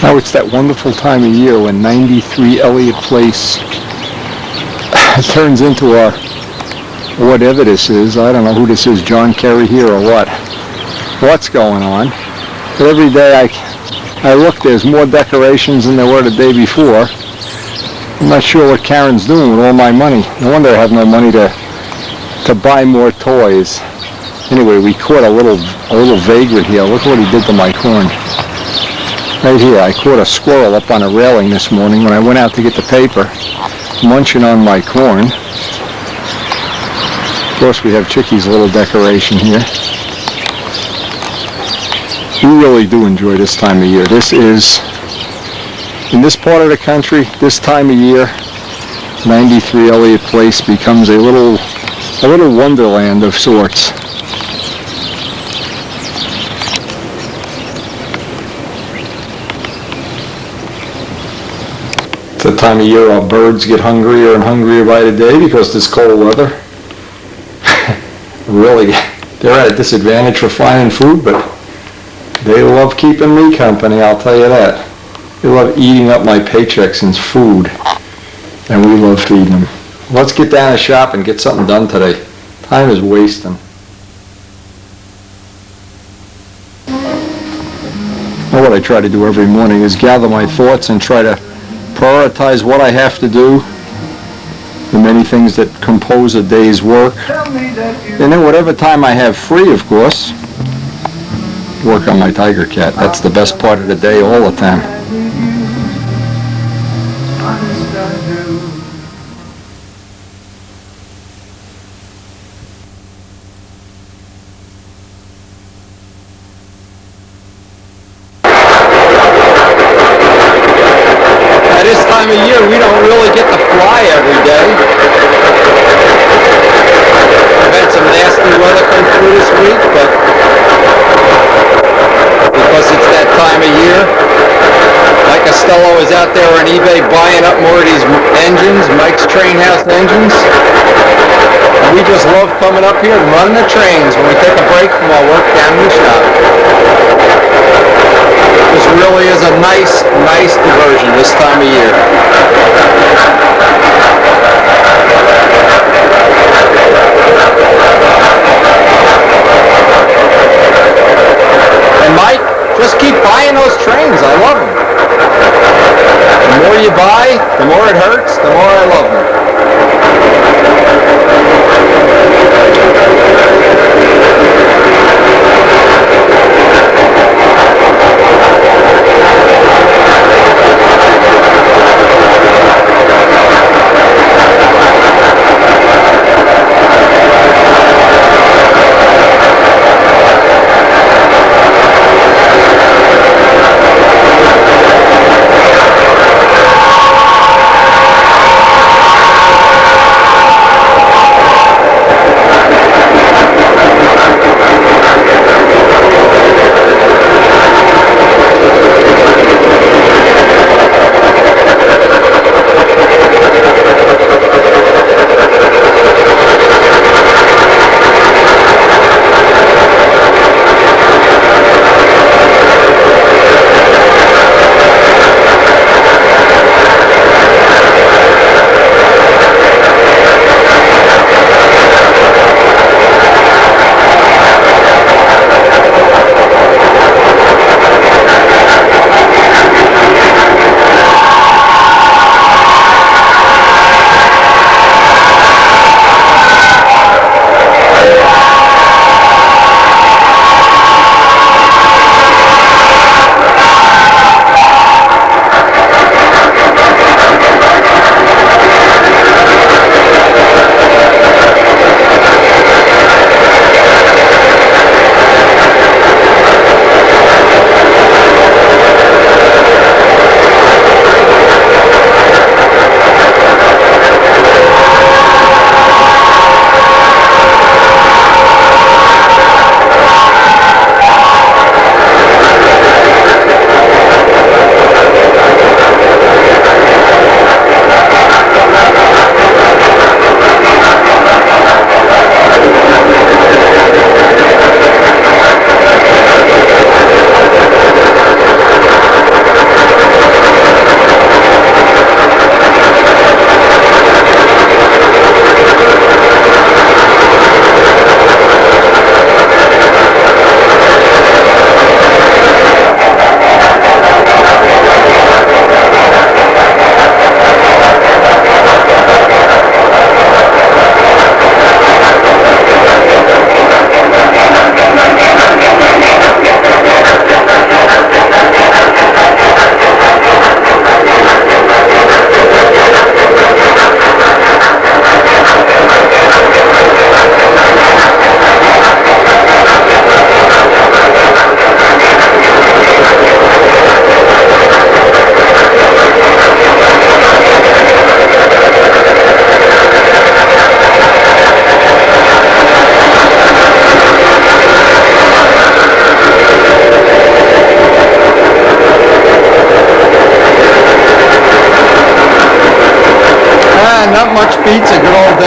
Now it's that wonderful time of year when 93 Elliott Place turns into our, whatever this is. I don't know who this is, John Kerry here or what. What's going on? But every day I look, there's more decorations than there were the day before. I'm not sure what Karen's doing with all my money. No wonder I have no money to buy more toys. Anyway, we caught a little vagrant here. Look what he did to my corn. Right here, I caught a squirrel up on a railing this morning when I went out to get the paper, munching on my corn. Of course, we have Chickie's little decoration here. We really do enjoy this time of year. This is, in this part of the country, this time of year, 93 Elliott Place becomes a little wonderland of sorts. It's the time of year our birds get hungrier and hungrier by the day because this cold weather. Really, they're at a disadvantage for finding food, but they love keeping me company, I'll tell you that. They love eating up my paychecks in food, and we love feeding them. Let's get down to shop and get something done today. Time is wasting. Well, what I try to do every morning is gather my thoughts and try to prioritize what I have to do, the many things that compose a day's work, and then whatever time I have free, of course, work on my Tigercat. That's the best part of the day all the time. At this time of year, we don't really get to fly every day. I've had some nasty weather come through this week, but because it's that time of year, Mike Costello is out there on eBay buying up more of these engines, Mike's Train House engines. And we just love coming up here and running the trains when we take a break from our work down in the shop. This really is a nice diversion this time of year. And Mike, just keep buying those trains. I love them. The more you buy, the more it hurts, the more I love them.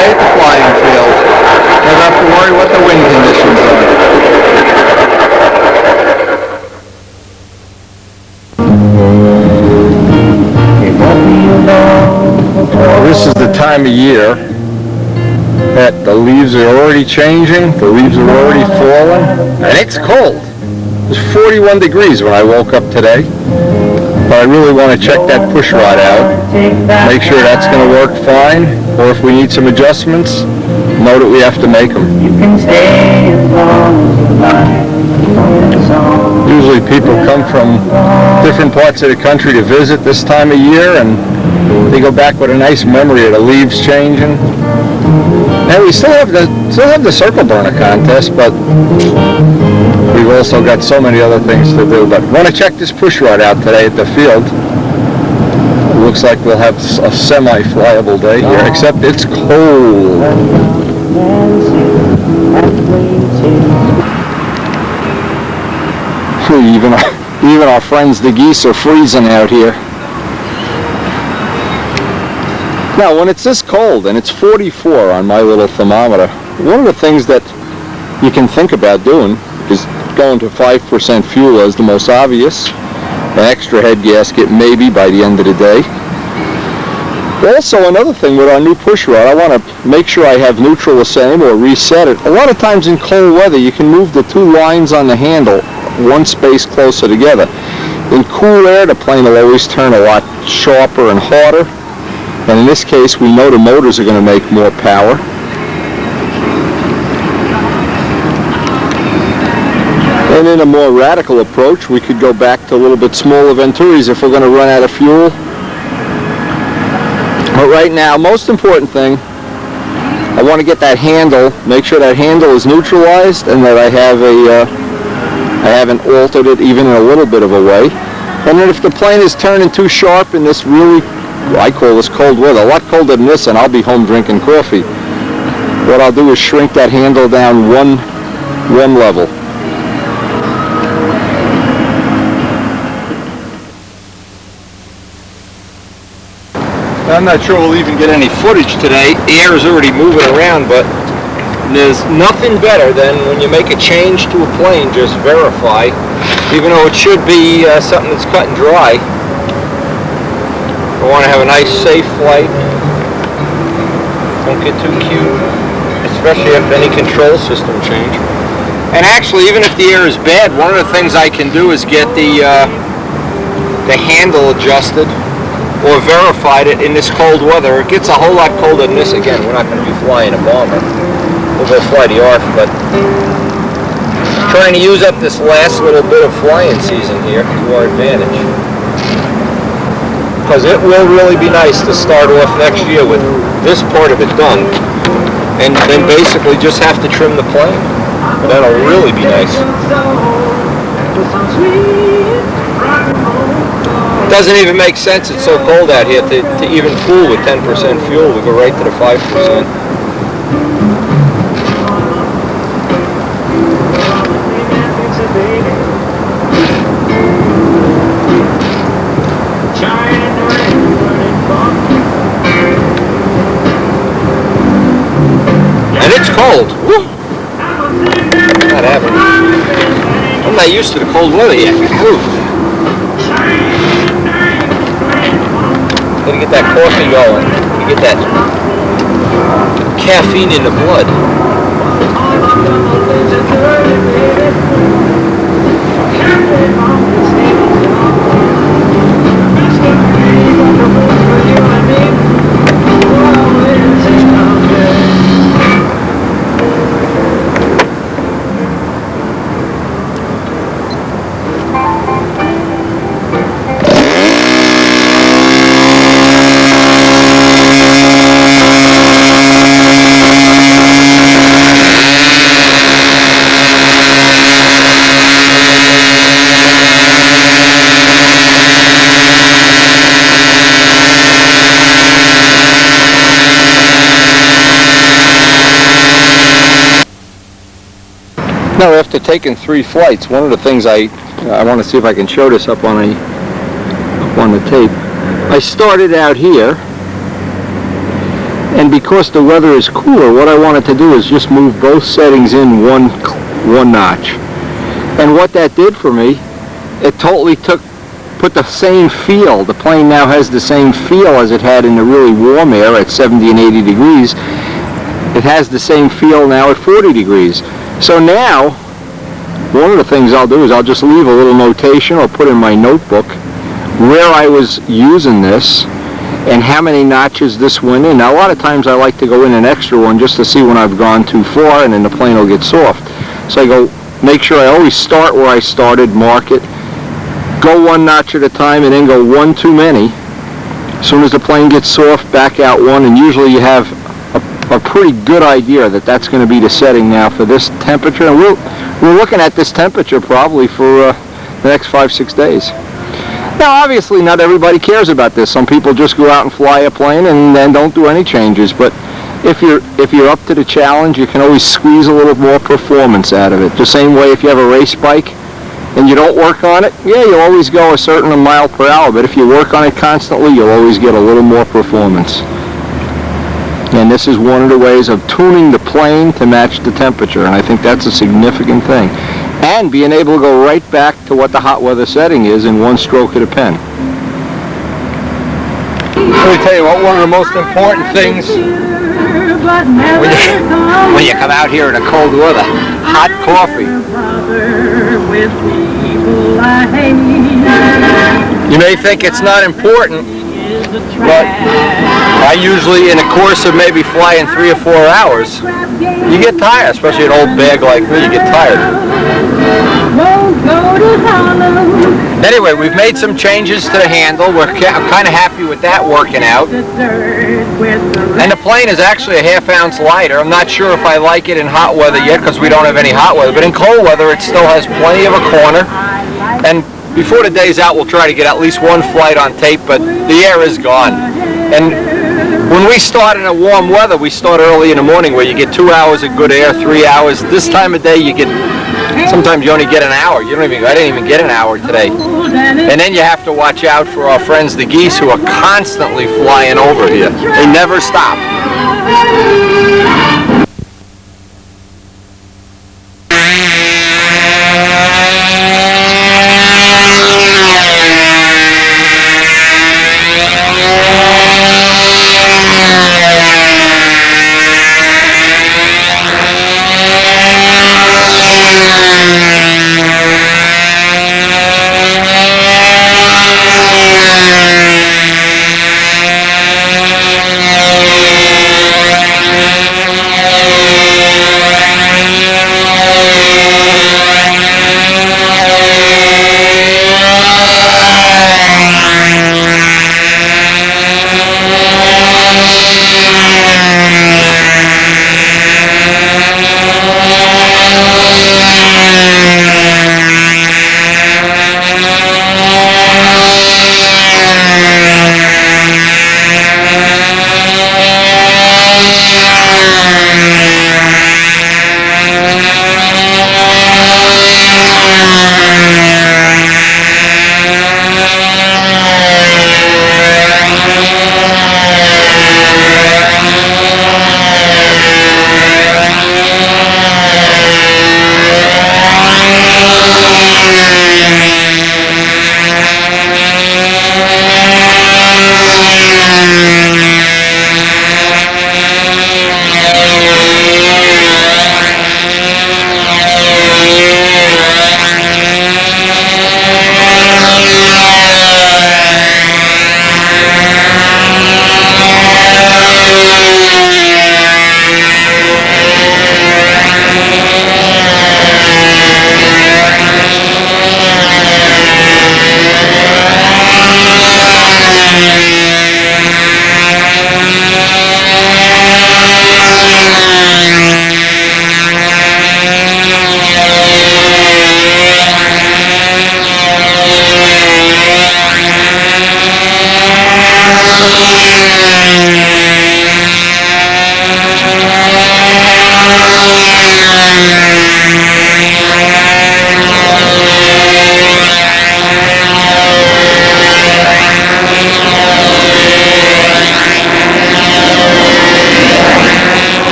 today at the flying field. Never have to worry what the wind conditions are. This is the time of year that the leaves are already changing, the leaves are already falling, and it's cold. It was 41 degrees when I woke up today, but I really want to check that push rod out, make sure that's going to work fine, or if we need some adjustments, know that we have to make them. Usually people come from different parts of the country to visit this time of year, and they go back with a nice memory of the leaves changing. And we still have the circle burner contest, but we've also got so many other things to do. But I want to check this push rod out today at the field. It looks like we'll have a semi-flyable day here, except it's cold. Even our friends the geese are freezing out here. Now, when it's this cold, and it's 44 on my little thermometer, one of the things that you can think about doing is going to 5% fuel as the most obvious. An extra head gasket maybe by the end of the day. Also, another thing with our new push rod, I want to make sure I have neutral the same or reset it. A lot of times in cold weather, you can move the two lines on the handle one space closer together. In cool air, the plane will always turn a lot sharper and harder. And in this case, we know the motors are going to make more power. And in a more radical approach, we could go back to a little bit smaller Venturis if we're going to run out of fuel. But right now, most important thing, I want to get that handle, make sure that handle is neutralized and that I haven't altered it even in a little bit of a way. And then if the plane is turning too sharp in this really, I call this cold weather, a lot colder than this, and I'll be home drinking coffee. What I'll do is shrink that handle down one level. I'm not sure we'll even get any footage today. The air is already moving around, but there's nothing better than when you make a change to a plane, just verify, even though it should be something that's cut and dry. I want to have a nice, safe flight. Don't get too cute, especially after any control system change. And actually, even if the air is bad, one of the things I can do is get the handle adjusted or verified it in this cold weather. It gets a whole lot colder than this. Again, we're not going to be flying a bomber. We'll go fly the ARF, but trying to use up this last little bit of flying season here to our advantage. Because it will really be nice to start off next year with this part of it done, and then basically just have to trim the plane. That'll really be nice. It doesn't even make sense, it's so cold out here, to even fool with 10% fuel. We go right to the 5%. And it's cold. Woo! Not happening. I'm not used to the cold weather yet. Woo! Gotta get that coffee going. You get that caffeine in the blood. Now, after taking 3 flights, one of the things I want to see if I can show this up on the tape. I started out here, And because the weather is cooler, what I wanted to do is just move both settings in one notch. And what that did for me, it totally put the same feel. The plane now has the same feel as it had in the really warm air at 70 and 80 degrees. It has the same feel now at 40 degrees. So now, one of the things I'll do is I'll just leave a little notation or put in my notebook where I was using this and how many notches this went in. Now, a lot of times I like to go in an extra one just to see when I've gone too far, and then the plane will get soft. So I go, make sure I always start where I started, mark it, go one notch at a time, and then go one too many. As soon as the plane gets soft, back out one, and usually you have a pretty good idea that that's going to be the setting now for this temperature. And we're looking at this temperature probably for the next 5-6 days. Now, obviously, not everybody cares about this. Some people just go out and fly a plane and then don't do any changes. But if you're up to the challenge, you can always squeeze a little more performance out of it. The same way if you have a race bike and you don't work on it, yeah, you'll always go a certain mile per hour. But if you work on it constantly, you'll always get a little more performance. And this is one of the ways of tuning the plane to match the temperature. And I think that's a significant thing. And being able to go right back to what the hot weather setting is in one stroke of the pen. Let me tell you what, one of the most important things when you come out here in a cold weather, hot coffee. You may think it's not important, but I usually, in the course of maybe flying 3 or 4 hours, you get tired, especially an old bag like me, you get tired. Anyway, we've made some changes to the handle. I'm kind of happy with that working out. And the plane is actually a ½ ounce lighter. I'm not sure if I like it in hot weather yet because we don't have any hot weather, but in cold weather it still has plenty of a corner. And before the day's out, we'll try to get at least one flight on tape, but the air is gone. And when we start in a warm weather, we start early in the morning where you get 2 hours of good air, 3 hours. This time of day, you get, sometimes you only get an hour. I didn't even get an hour today. And then you have to watch out for our friends, the geese, who are constantly flying over here. They never stop.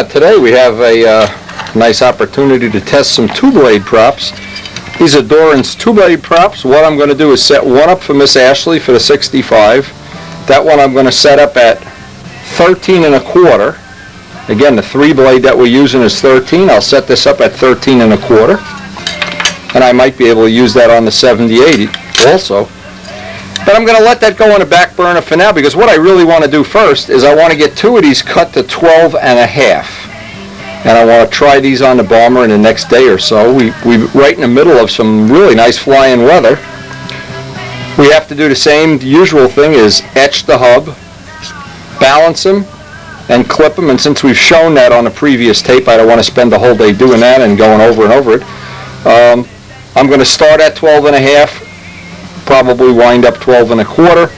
Today we have a nice opportunity to test some two-blade props. These are Doran's two-blade props. What I'm going to do is set one up for Miss Ashley for the 65. That one I'm going to set up at 13 1/4. Again, the 3-blade that we're using is 13. I'll set this up at 13 1/4. And I might be able to use that on the 78 also. But I'm going to let that go on the back burner for now, because what I really want to do first is I want to get 2 of these cut to 12 1/2. And I want to try these on the bomber in the next day or so. We're right in the middle of some really nice flying weather. We have to do the same usual thing, is etch the hub, balance them, and clip them. And since we've shown that on the previous tape, I don't want to spend the whole day doing that and going over and over it. I'm going to start at 12 1/2, probably wind up 12 1/4.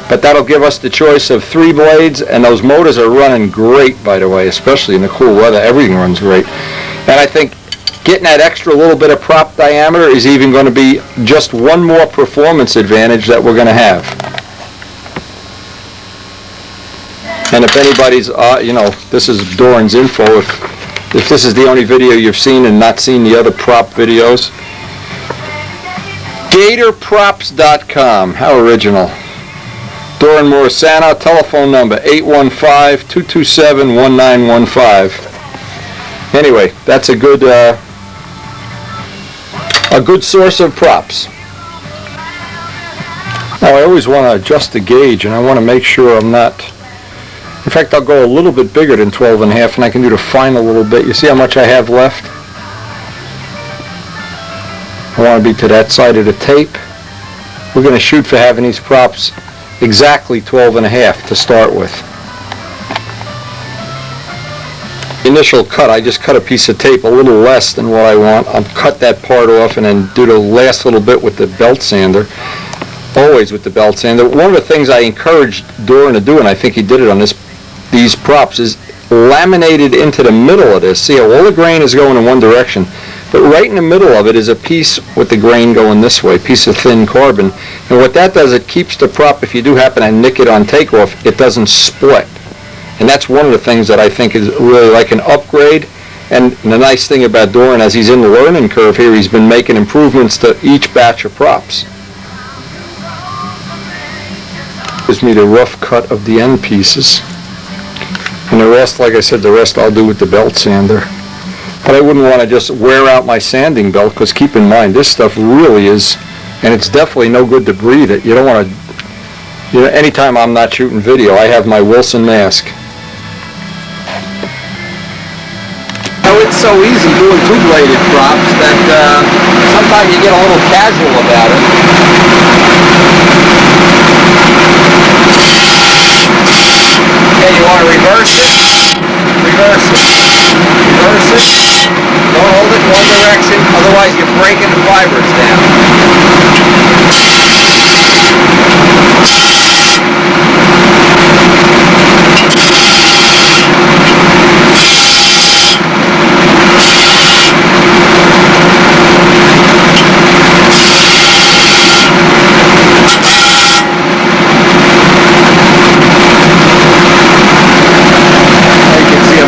But that'll give us the choice of 3 blades, and those motors are running great, by the way, especially in the cool weather. Everything runs great. And I think getting that extra little bit of prop diameter is even going to be just one more performance advantage that we're going to have. And if anybody's, this is Doran's info. If this is the only video you've seen and not seen the other prop videos, GatorProps.com. How original. Doran Morisano, telephone number 815-227-1915. Anyway, that's a good source of props. Now I always want to adjust the gauge, and I want to make sure I'm not. In fact, I'll go a little bit bigger than 12 1/2, and I can do the final a little bit. You see how much I have left? I want to be to that side of the tape. We're going to shoot for having these props exactly 12 1/2 to start with. Initial cut, I just cut a piece of tape a little less than what I want. I'll cut that part off and then do the last little bit with the belt sander. Always with the belt sander. One of the things I encouraged Doran to do, and I think he did it on these props, is laminated into the middle of this. See how all the grain is going in one direction, but right in the middle of it is a piece with the grain going this way, piece of thin carbon. And what that does, it keeps the prop, if you do happen to nick it on takeoff, it doesn't split. And that's one of the things that I think is really like an upgrade. And the nice thing about Doran, as he's in the learning curve here, he's been making improvements to each batch of props. Gives me the rough cut of the end pieces. And the rest, like I said, the rest I'll do with the belt sander. But I wouldn't want to just wear out my sanding belt, because keep in mind, this stuff really is, and it's definitely no good to breathe it. You don't want to, anytime I'm not shooting video, I have my Wilson mask. Now it's so easy doing two-bladed props that sometimes you get a little casual about it. Okay, you want to reverse it? Reverse it. Reverse it. Don't hold it in one direction, otherwise you're breaking the fibers down.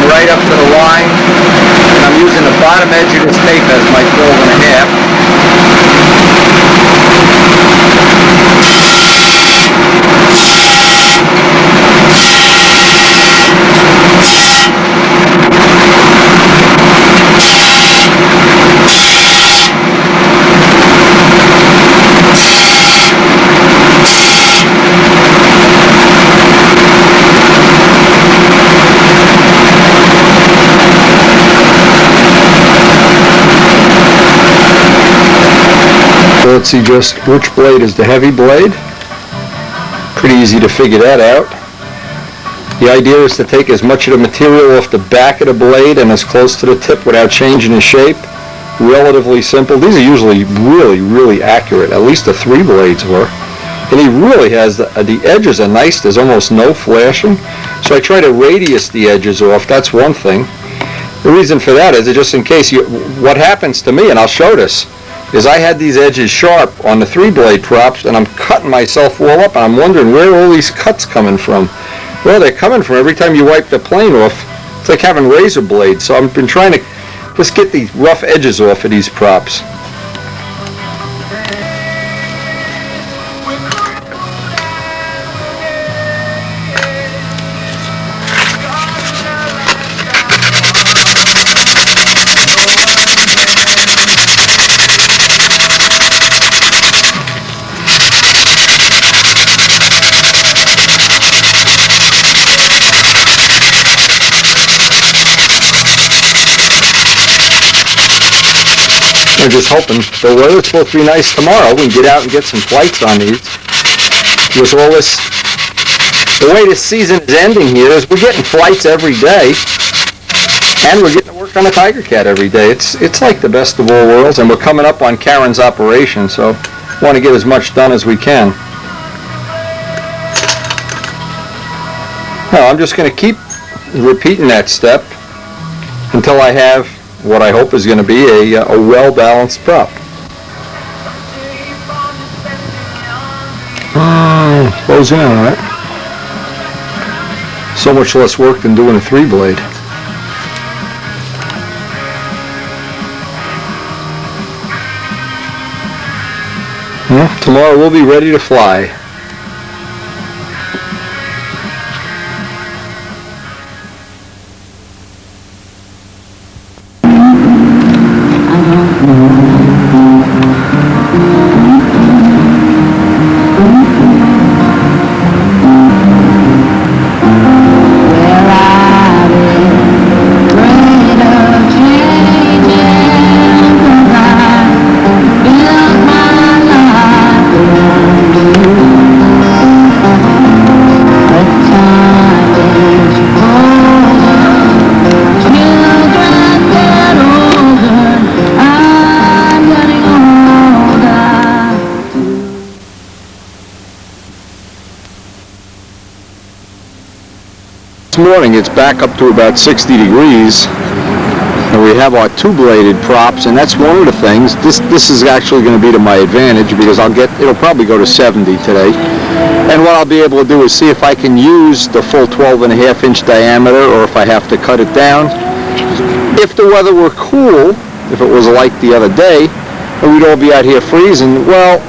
Right up to the line, and I'm using the bottom edge of this tape as my 12 1/2. So let's see just which blade is the heavy blade. Pretty easy to figure that out. The idea is to take as much of the material off the back of the blade and as close to the tip without changing the shape. Relatively simple. These are usually really accurate. At least the 3 blades were. And he really has, the edges are nice. There's almost no flashing. So I try to radius the edges off. That's one thing. The reason for that is just in case what happens to me, and I'll show this, is I had these edges sharp on the 3-blade props, and I'm cutting myself all up, and I'm wondering where are all these cuts coming from. Well, they're coming from every time you wipe the plane off, It's like having razor blades, so I've been trying to just get the rough edges off of these props. We're just hoping the weather's supposed to be nice tomorrow. We can get out and get some flights on these. With all this, the way this season is ending here is we're getting flights every day, and we're getting to work on a Tigercat every day. It's like the best of all worlds, and we're coming up on Karen's operation, so we want to get as much done as we can. Now, I'm just going to keep repeating that step until I have what I hope is going to be a well-balanced prop. Close in on it. So much less work than doing a 3-blade. Tomorrow we'll be ready to fly. This morning it's back up to about 60 degrees, and we have our 2-bladed props, and that's one of the things. This is actually going to be to my advantage because it'll probably go to 70 today. And what I'll be able to do is see if I can use the full 12.5-inch diameter or if I have to cut it down. If the weather were cool, if it was like the other day, and we'd all be out here freezing, well,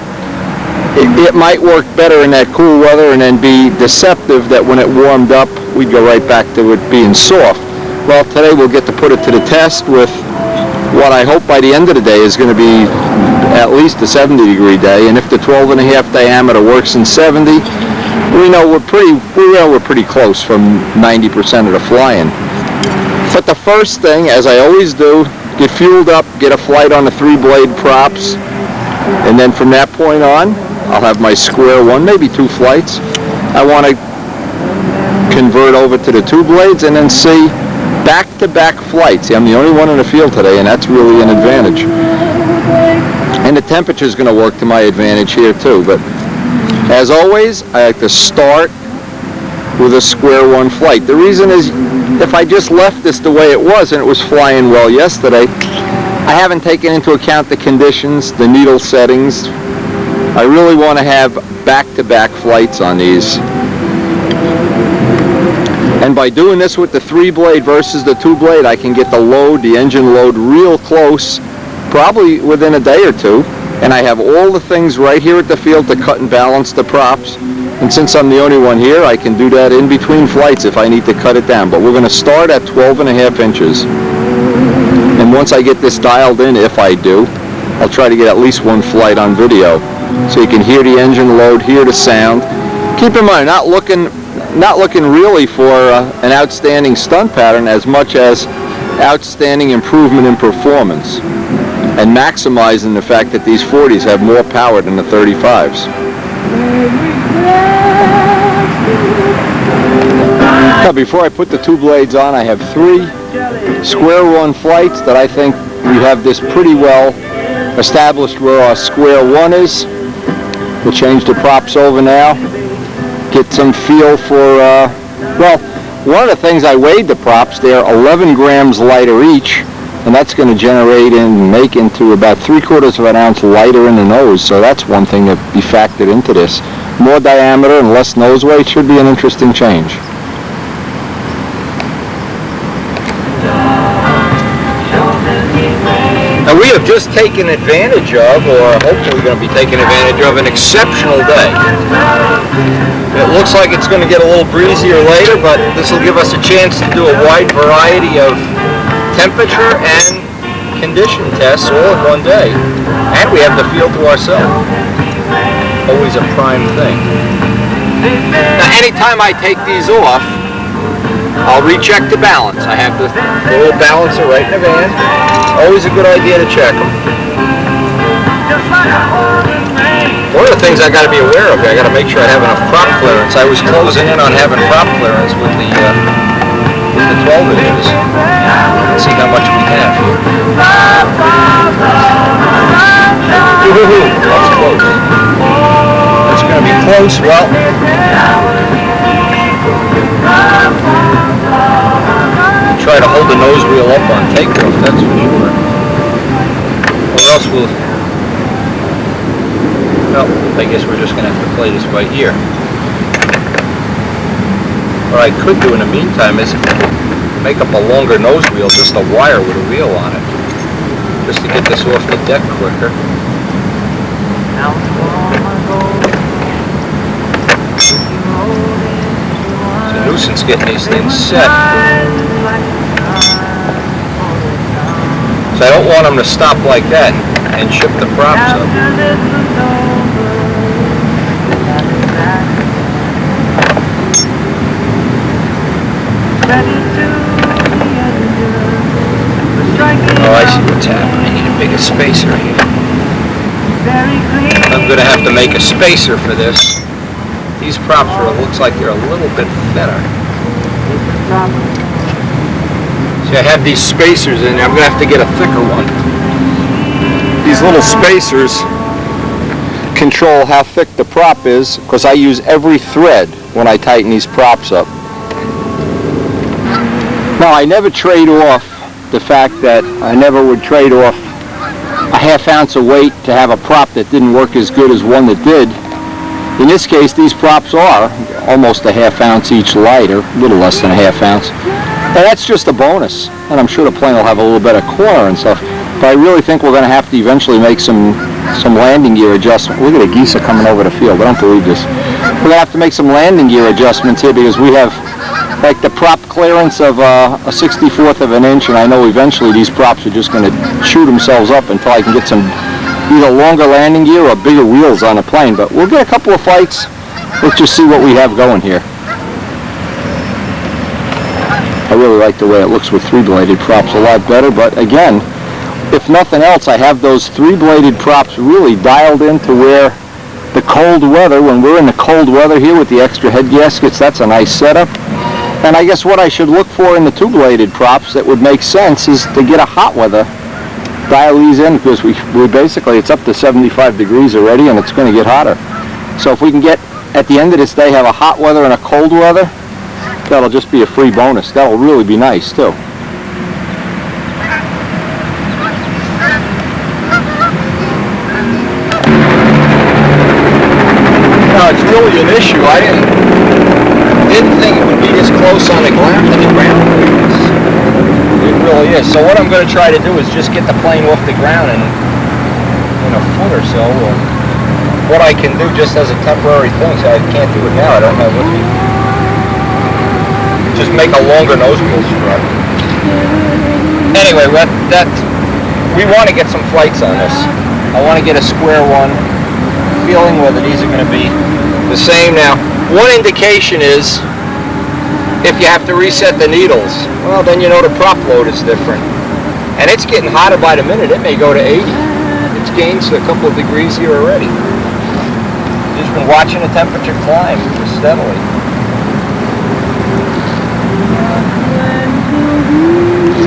it might work better in that cool weather and then be deceptive that when it warmed up, we'd go right back to it being soft. Well, today we'll get to put it to the test with what I hope by the end of the day is going to be at least a 70-degree day. And if the 12.5 diameter works in 70, we know we're pretty close from 90% of the flying. But the first thing, as I always do, get fueled up, get a flight on the 3-blade props, and then from that point on, I'll have my square one, maybe 2 flights. I want to convert over to the 2 blades and then see back-to-back flights. See, I'm the only one in the field today, and that's really an advantage. And the temperature is going to work to my advantage here too. But as always, I like to start with a square one flight. The reason is, if I just left this the way it was and it was flying well yesterday, I haven't taken into account the conditions, the needle settings. I really want to have back-to-back flights on these. And by doing this with the 3-blade versus the 2-blade, I can get the engine load real close, probably within a day or two. And I have all the things right here at the field to cut and balance the props. And since I'm the only one here, I can do that in between flights if I need to cut it down. But we're going to start at 12.5 inches. And once I get this dialed in, if I do, I'll try to get at least 1 flight on video. So you can hear the engine load, hear the sound. Keep in mind, not looking really for an outstanding stunt pattern as much as outstanding improvement in performance and maximizing the fact that these 40s have more power than the 35s. Now, before I put the 2 blades on, I have 3 square one flights that I think we have this pretty well established where our square one is. We'll change the props over now. Get some feel for, well, one of the things I weighed the props, they're 11 grams lighter each, and that's going to generate and make into about 3/4 of an ounce lighter in the nose, so that's one thing to be factored into this. More diameter and less nose weight should be an interesting change. Now we have just taken advantage of, or hopefully going to be taking advantage of, an exceptional day. It looks like it's going to get a little breezier later, but this will give us a chance to do a wide variety of temperature and condition tests all in one day. And we have the field to ourselves. Always a prime thing. Now anytime I take these off, I'll recheck the balance. I have the little balancer right in the van. Always a good idea to check them. One of the things I got to be aware of, I got to make sure I have enough prop clearance. I was closing in on having prop clearance with the 12 inches. Let's see how much we have here. That's close. That's going to be close. Well, try to hold the nose wheel up on takeoff, that's for sure. Or else we'll... Well, I guess we're just going to have to play this by ear. What I could do in the meantime is make up a longer nose wheel, just a wire with a wheel on it, just to get this off the deck quicker. It's a nuisance getting these things set. So I don't want them to stop like that and ship the props up. Oh, I see what's happening. I need a bigger spacer here. I'm going to have to make a spacer for this. These props are, it looks like they're a little bit thinner. See, I have these spacers in there. I'm going to have to get a thicker one. These little spacers control how thick the prop is, because I use every thread when I tighten these props up. Now, I never trade off the fact that I never would trade off a ½ ounce of weight to have a prop that didn't work as good as one that did. In this case, these props are almost a ½ ounce each lighter, a little less than a ½ ounce. And that's just a bonus. And I'm sure the plane will have a little better corner and stuff. But I really think we're going to have to eventually make some landing gear adjustments. Look at the geese are coming over the field. I don't believe this. We're going to have to make some landing gear adjustments here, because we have like the prop clearance of a 64th of an inch, and I know eventually these props are just going to chew themselves up until I can get some either longer landing gear or bigger wheels on the plane. But we'll get a couple of flights. Let's just see what we have going here. I really like the way it looks with three-bladed props a lot better, but again, if nothing else, I have those three-bladed props really dialed into where the cold weather, when we're in the cold weather here with the extra head gaskets, that's a nice setup. And I guess what I should look for in the two-bladed props that would make sense is to get a hot weather. Dial these in, because we basically, it's up to 75 degrees already, and it's going to get hotter. So if we can get, at the end of this day, have a hot weather and a cold weather, that'll just be a free bonus. That'll really be nice, too. Now, it's really an issue. I didn't think it would be this close on the ground to the ground. It really is. So what I'm going to try to do is just get the plane off the ground in a foot or so. Or what I can do just as a temporary thing. So I can't do it now. I don't have with me. Just make a longer nose wheel strut. Anyway, we want to get some flights on this. I want to get a square one. Feeling whether these are going to be the same. Now, one indication is if you have to reset the needles, well, then you know the prop load is different. And it's getting hotter by the minute. It may go to 80. It's gained a couple of degrees here already. Just been watching the temperature climb just steadily.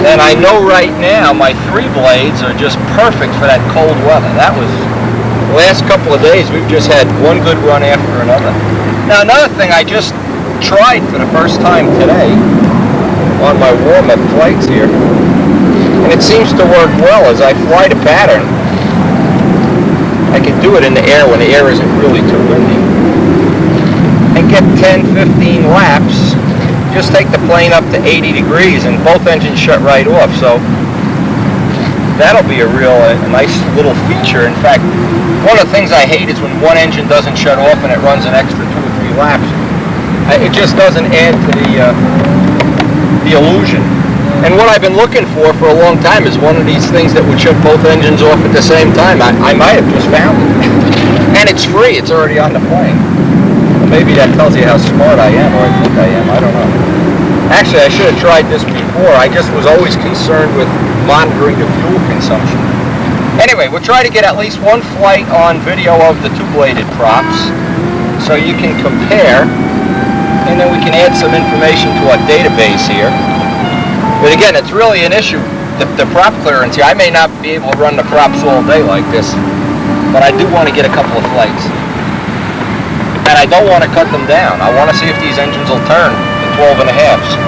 And I know right now my three blades are just perfect for that cold weather. That was the last couple of days. We've just had one good run after another. Now, another thing I just tried for the first time today on my warm-up flights here, and it seems to work well. As I fly the pattern, I can do it in the air when the air isn't really too windy, and get 10, 15 laps. Just take the plane up to 80 degrees and both engines shut right off. So that'll be a nice little feature. In fact, one of the things I hate is when one engine doesn't shut off and it runs an extra 2 or 3 laps. It just doesn't add to the illusion. And what I've been looking for a long time is one of these things that would shut both engines off at the same time. I might have just found it. And it's free. It's already on the plane. Maybe that tells you how smart I am, or I think I am. I don't know. Actually, I should have tried this before. I just was always concerned with monitoring the fuel consumption. Anyway, we'll try to get at least one flight on video of the two-bladed props so you can compare, and then we can add some information to our database here. But again, it's really an issue, the prop clearance here. I may not be able to run the props all day like this, but I do want to get a couple of flights. And I don't want to cut them down. I want to see if these engines will turn in 12.5s.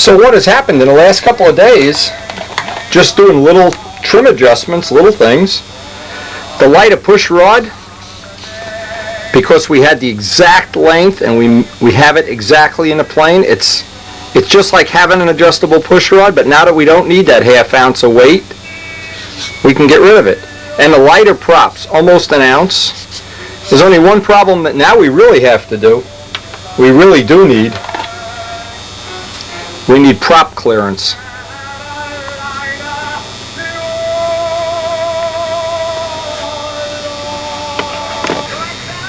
So what has happened in the last couple of days, just doing little trim adjustments, little things, the lighter push rod, because we had the exact length and we have it exactly in the plane, it's just like having an adjustable push rod, but now that we don't need that ½ ounce of weight, we can get rid of it. And the lighter props, almost an ounce. There's only one problem that now we really have to do. We really do need. We need prop clearance.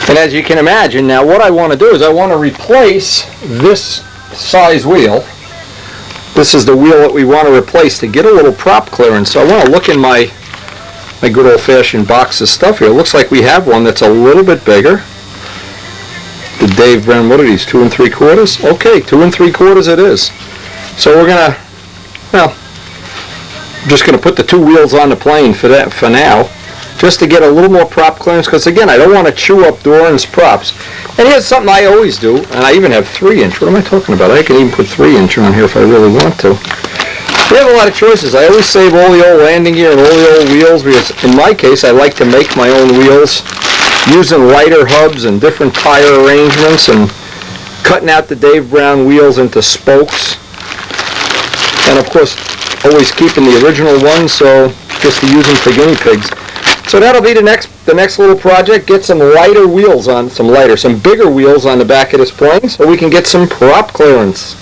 And as you can imagine, now what I want to do is I want to replace this size wheel. This is the wheel that we want to replace to get a little prop clearance. So I want to look in my good old-fashioned box of stuff here. It looks like we have one that's a little bit bigger. The Dave Brown, what are these, 2 3/4? Okay, 2 3/4 it is. So we're gonna, well, I'm just gonna put the 2 wheels on the plane for now, just to get a little more prop clearance, because again, I don't want to chew up Doran's props. And here's something I always do, and I even have 3-inch. What am I talking about? I can even put 3-inch on here if I really want to. We have a lot of choices. I always save all the old landing gear and all the old wheels, because in my case, I like to make my own wheels using lighter hubs and different tire arrangements and cutting out the Dave Brown wheels into spokes. And of course, always keeping the original ones, so just to use them for guinea pigs. So that'll be the next little project. Get some lighter wheels on, some bigger wheels on the back of this plane, so we can get some prop clearance.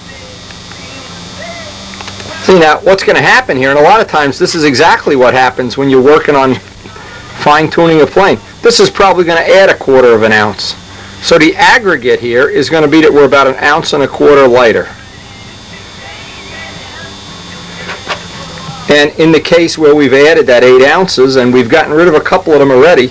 See, now what's going to happen here, and a lot of times this is exactly what happens when you're working on fine-tuning a plane. This is probably going to add 1/4 ounce. So the aggregate here is going to be that we're about 1 1/4 ounces lighter. And in the case where we've added that 8 ounces and we've gotten rid of a couple of them already,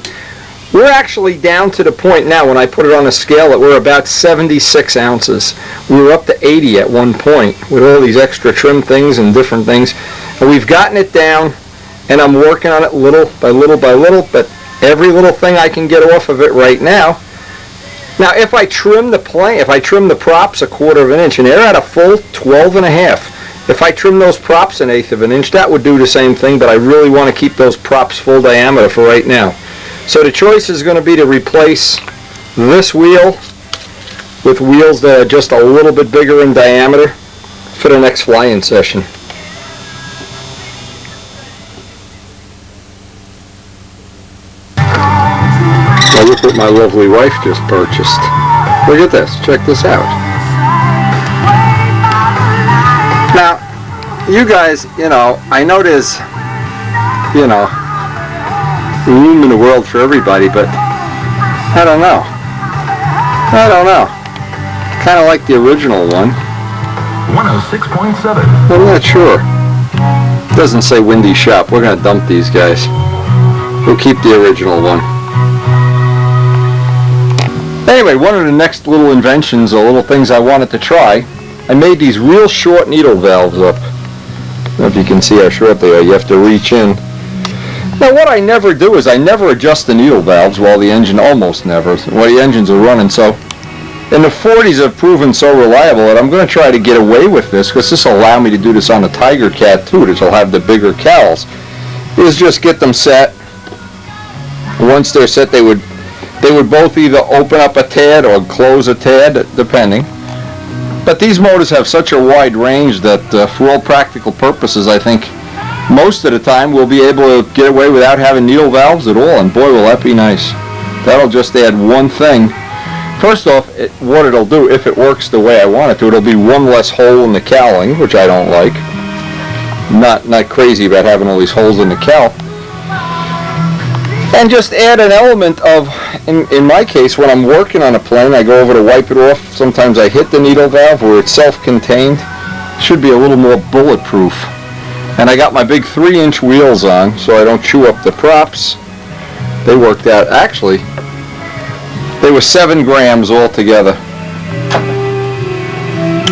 we're actually down to the point now when I put it on a scale that we're about 76 ounces. We were up to 80 at one point with all these extra trim things and different things. And we've gotten it down, and I'm working on it little by little by little, but every little thing I can get off of it right now. Now if I trim the plane, if I trim the props 1/4 inch, and they're at a full 12.5, if I trim those props 1/8 inch, that would do the same thing, but I really want to keep those props full diameter for right now. So the choice is going to be to replace this wheel with wheels that are just a little bit bigger in diameter for the next fly-in session. Now look what my lovely wife just purchased. Look at this. Check this out. Now, you guys, I know there's, room in the world for everybody, but I don't know. Kind of like the original one. 106.7. I'm not sure. It doesn't say Windy Shop. We're going to dump these guys. We'll keep the original one. Anyway, one of the next little inventions or little things I wanted to try, I made these real short needle valves up. I don't know if you can see how short they are. You have to reach in. Now what I never do is I never adjust the needle valves while the engine, almost never, while the engines are running. So in the 40s have proven so reliable that I'm going to try to get away with this, because this will allow me to do this on the Tigercat too, which will have the bigger cowls. Is just get them set. Once they're set, they would both either open up a tad or close a tad, depending. But these motors have such a wide range that for all practical purposes, I think most of the time we'll be able to get away without having needle valves at all, and boy will that be nice. That'll just add one thing. First off, what it'll do, if it works the way I want it to, it'll be one less hole in the cowling, which I don't like. Not crazy about having all these holes in the cowl. And just add an element of, in my case, when I'm working on a plane, I go over to wipe it off. Sometimes I hit the needle valve where it's self-contained. Should be a little more bulletproof. And I got my big 3-inch wheels on, so I don't chew up the props. They worked out, actually, they were 7 grams altogether.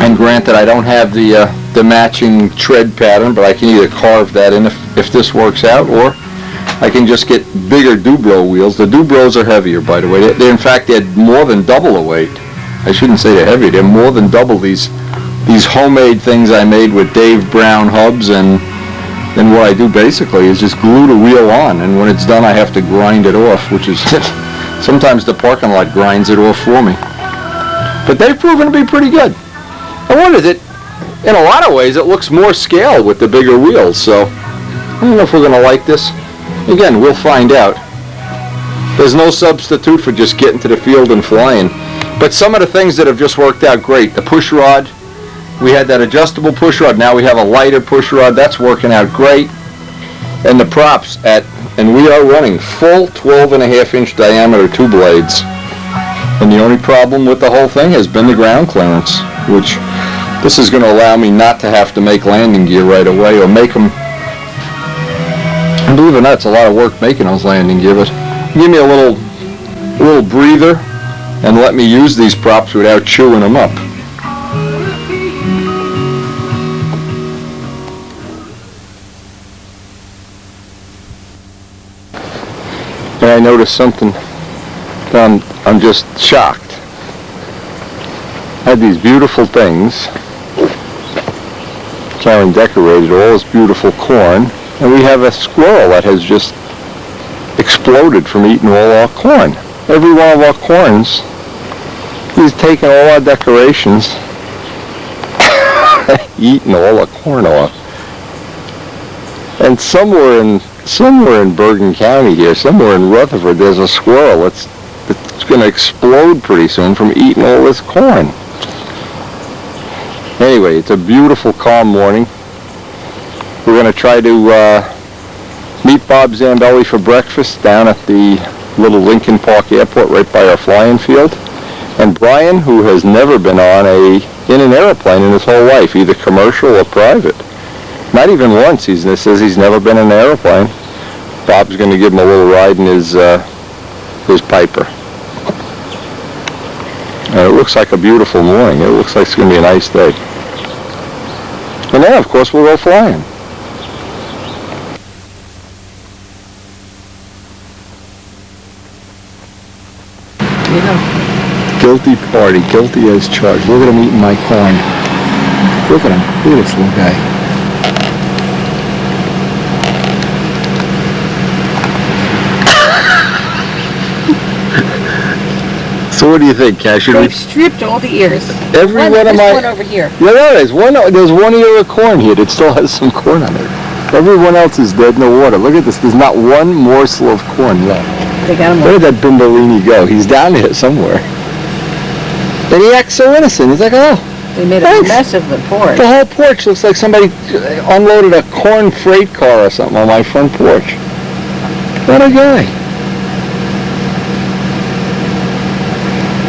And granted, I don't have the matching tread pattern, but I can either carve that in if this works out, or I can just get bigger Dubro wheels. The Dubros are heavier, by the way. They in fact, they're more than double the weight. I shouldn't say they're heavy. They're more than double these these homemade things I made with Dave Brown hubs, and then what I do basically is just glue the wheel on, and when it's done I have to grind it off, which is sometimes the parking lot grinds it off for me. But they've proven to be pretty good. I wondered it, in a lot of ways it looks more scale with the bigger wheels, so I don't know if we're going to like this. Again, we'll find out. There's no substitute for just getting to the field and flying. But some of the things that have just worked out great, the push rod, we had that adjustable push rod, now we have a lighter push rod, that's working out great. And the props and we are running full 12.5-inch diameter 2 blades. And the only problem with the whole thing has been the ground clearance, which this is going to allow me not to have to make landing gear right away or make them. And believe it or not, it's a lot of work making those landing gear, but give me a little breather and let me use these props without chewing them up. And I noticed something. I'm just shocked. I had these beautiful things. Karen decorated all this beautiful corn, and we have a squirrel that has just exploded from eating all our corn. Every one of our corns, he's taken all our decorations, eating all the corn off. And somewhere in Bergen County here, somewhere in Rutherford, there's a squirrel that's going to explode pretty soon from eating all this corn. Anyway, it's a beautiful, calm morning. We're going to try to meet Bob Zambelli for breakfast down at the little Lincoln Park Airport right by our flying field. And Brian, who has never been in an airplane in his whole life, either commercial or private. Not even once. He says he's never been in an airplane. Bob's going to give him a little ride in his Piper. And it looks like a beautiful morning. It looks like it's going to be a nice day. And then, of course, we'll go flying. Guilty party, guilty as charged. Look at him eating my corn. Look at him. Look at this little guy. So what do you think, Cash? They've stripped all the ears. Every one of my... one over here. Yeah, there is. There's one ear of corn here that still has some corn on it. Everyone else is dead in the water. Look at this. There's not one morsel of corn left. They got him. Where did that Bimbolini go? He's down there somewhere. And he acts so innocent. He's like, oh, they made a mess of the porch. The whole porch looks like somebody unloaded a corn freight car or something on my front porch. What a guy.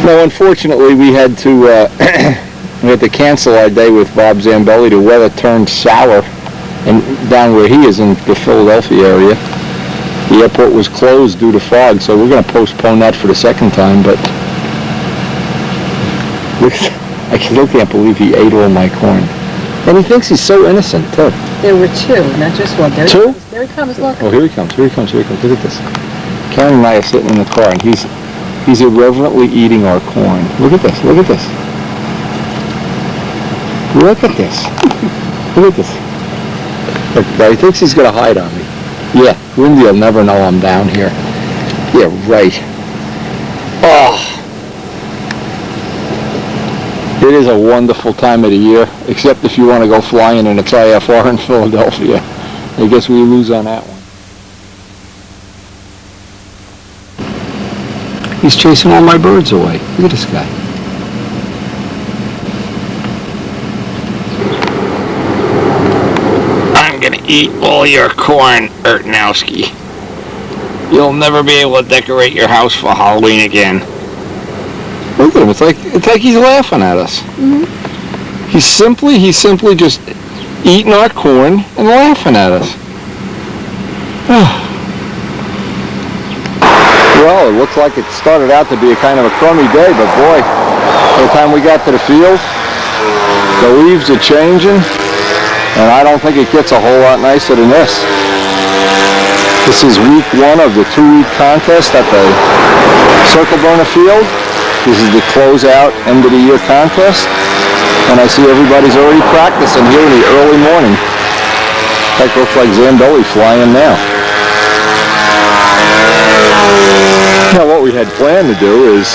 No, unfortunately, we had to cancel our day with Bob Zambelli. The weather turned sour, and down where he is in the Philadelphia area, the airport was closed due to fog. So we're going to postpone that for the second time. But I still can't believe he ate all my corn, and he thinks he's so innocent too. There were two, not just one. There two? There he comes. Look. Oh, here he comes. Here he comes. Here he comes. Look at this. Karen and I are sitting in the car, and he's irreverently eating our corn. Look at this. Look at this. Look at this. Look at this. Look, he thinks he's going to hide on me. Yeah, Wendy will never know I'm down here. Yeah, right. Oh. It is a wonderful time of the year, except if you want to go flying in a IFR in Philadelphia. I guess we lose on that one. He's chasing all my birds away. Look at this guy. I'm going to eat all your corn, Ertnowski. You'll never be able to decorate your house for Halloween again. Look at him. It's like he's laughing at us. Mm-hmm. He's simply just eating our corn and laughing at us. Well, it looks like it started out to be a kind of a crummy day, but boy, by the time we got to the field, the leaves are changing, and I don't think it gets a whole lot nicer than this. This is week 1 of the 2-week contest at the Circle Burner Field. This is the closeout end of the year contest. And I see everybody's already practicing here in the early morning. That looks like Zambelli flying now. Now what we had planned to do is,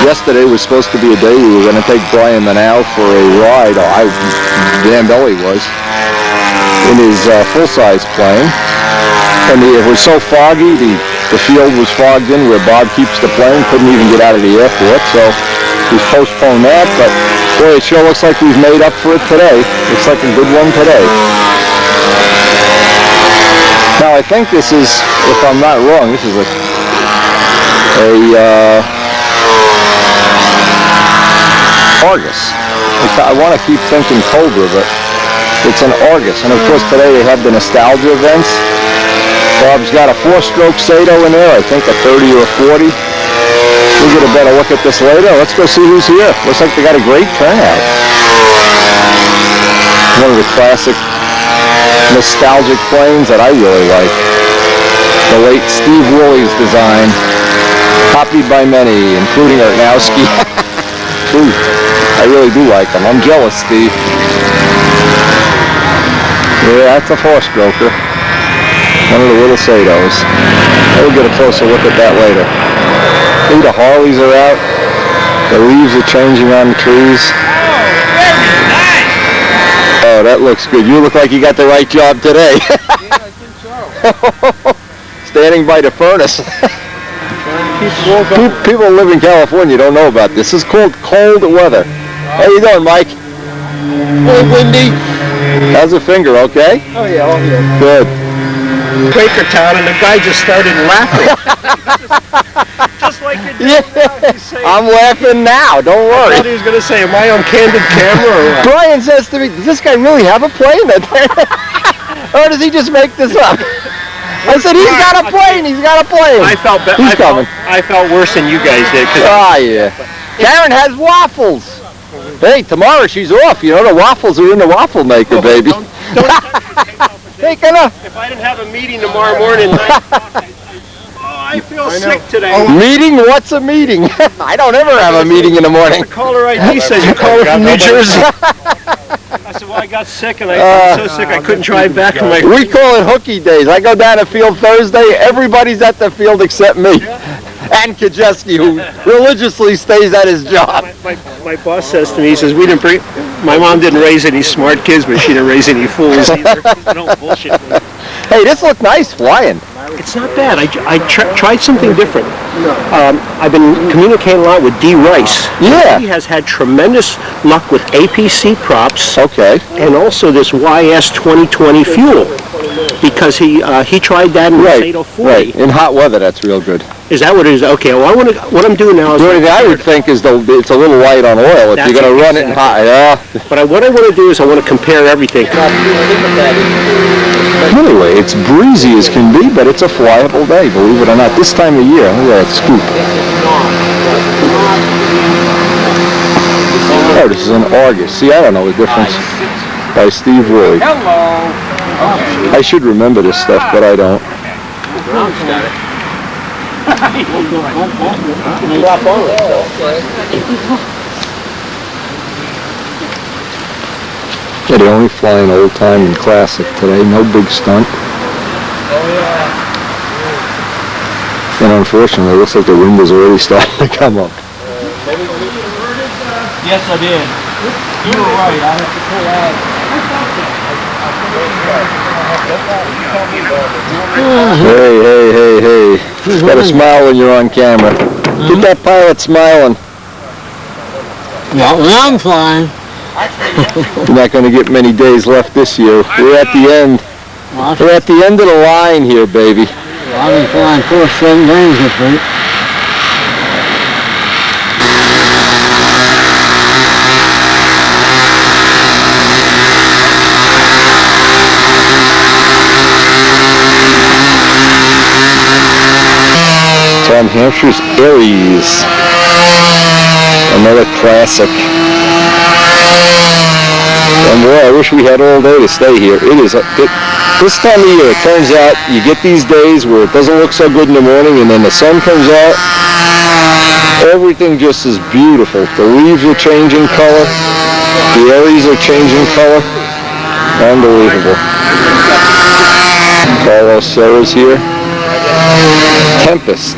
yesterday was supposed to be a day we were going to take Brian Manow for a ride, Zambelli was, in his full-size plane. And it was so foggy, the field was fogged in where Bob keeps the plane, couldn't even get out of the airport, so we've postponed that, but boy, it sure looks like we've made up for it today. Looks like a good one today. Now I think this is, if I'm not wrong, this is a Argus. I want to keep thinking Cobra, but it's an Argus. And of course today they have the nostalgia events. Bob's got a 4-stroke Sato in there, I think a 30 or a 40. We'll get a better look at this later. Let's go see who's here. Looks like they got a great turnout. One of the classic nostalgic planes that I really like. The late Steve Woolley's design. Copied by many, including Arnowski. Ooh, I really do like them. I'm jealous, Steve. Yeah, that's a 4-stroker. One of the little Satos. We'll get a closer look at that later. See, the Harleys are out. The leaves are changing on the trees. Oh, that looks good. You look like you got the right job today. Yeah, I think so. Standing by the furnace. People who live in California don't know about this. This is called cold weather. How you doing, Mike? Hey, Wendy. How's the finger, okay? Oh, yeah, all good. Good. Quaker Town, and the guy just started laughing. Just like you did. Yeah. I'm laughing now, don't I worry. thought he was going to say, am I on candid camera or what? Brian says to me, does this guy really have a plane? Or does he just make this up? I said, he's got a plane, he's got a plane. I felt Who's coming? I felt worse than you guys did. Ah, yeah. Karen has waffles. Hey, tomorrow she's off. You know, the waffles are in the waffle maker, baby. Take enough. If I didn't have a meeting tomorrow morning, I feel sick today. Meeting? What's a meeting? I don't ever have a meeting in the morning. The caller ID says you called from New Jersey. I said, well, I got sick and I got so sick I couldn't drive back from my... We call it hooky days. I go down to field Thursday. Everybody's at the field except me. And Kajeski, who religiously stays at his job. My boss says to me, he says, my mom didn't raise any smart kids, but she didn't raise any fools either. Don't bullshit me. Hey, this looks nice flying. It's not bad. I tried something different. I've been communicating a lot with D. Rice. Yeah. He has had tremendous luck with APC props. Okay. And also this YS 2020 fuel. Because he tried that in the Sato 40. Right. In hot weather, that's real good. Is that what it is? Okay, well, what I'm doing now is... The only thing I would think is it's a little light on oil if you're going to run it in hot. Yeah. But what I want to do is I want to compare everything. Anyway, it's breezy as can be, but it's a flyable day, believe it or not. This time of year, look at that scoop. Oh, this is an Argus. See, I don't know the difference. By Steve Woolley. Hello. I should remember this stuff, but I don't. Yeah, they're only flying old time and classic today. No big stunt. And unfortunately, it looks like the wind is already starting to come up. Yes, I did. You were right. I have to pull out. Hey. You got a smile when you're on camera. Get that pilot smiling. Not when I'm flying. You're not going to get many days left this year. We're at the end. We're at the end of the line here, baby. I've been flying 4 or 7 days this week. Tom Hampshire's Aries. Another classic. And boy, I wish we had all day to stay here. This time of year, it turns out you get these days where it doesn't look so good in the morning and then the sun comes out. Everything just is beautiful. The leaves are changing color. The Aries are changing color. Unbelievable. Carlos Serra's here. Tempest.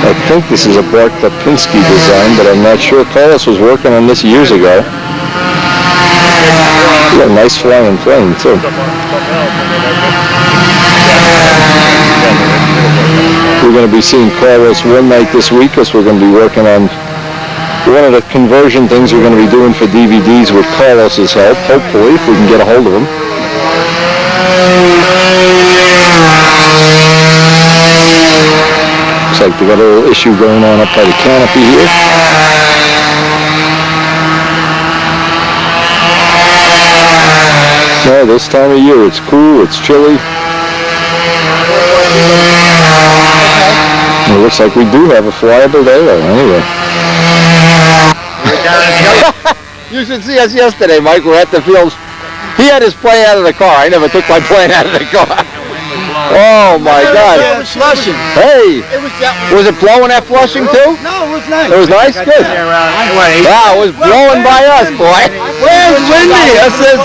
I think this is a Bart Lipinski design, but I'm not sure. Carlos was working on this years ago. Got a nice flying plane, too. We're going to be seeing Carlos one night this week, because we're going to be working on one of the conversion things we're going to be doing for DVDs with Carlos's help, hopefully, if we can get a hold of him. Looks like they got a little issue going on up by the canopy here. Yeah, this time of year it's cool, it's chilly. It looks like we do have a flyable day though, anyway. You should see us yesterday, Mike. We're at the field. He had his plane out of the car. I never took my plane out of the car. Oh my God! It was Flushing. Hey, was it blowing at Flushing too? No, it was nice. It was nice, good. Wow, it was blowing by us, boy. Well, it was windy. I said,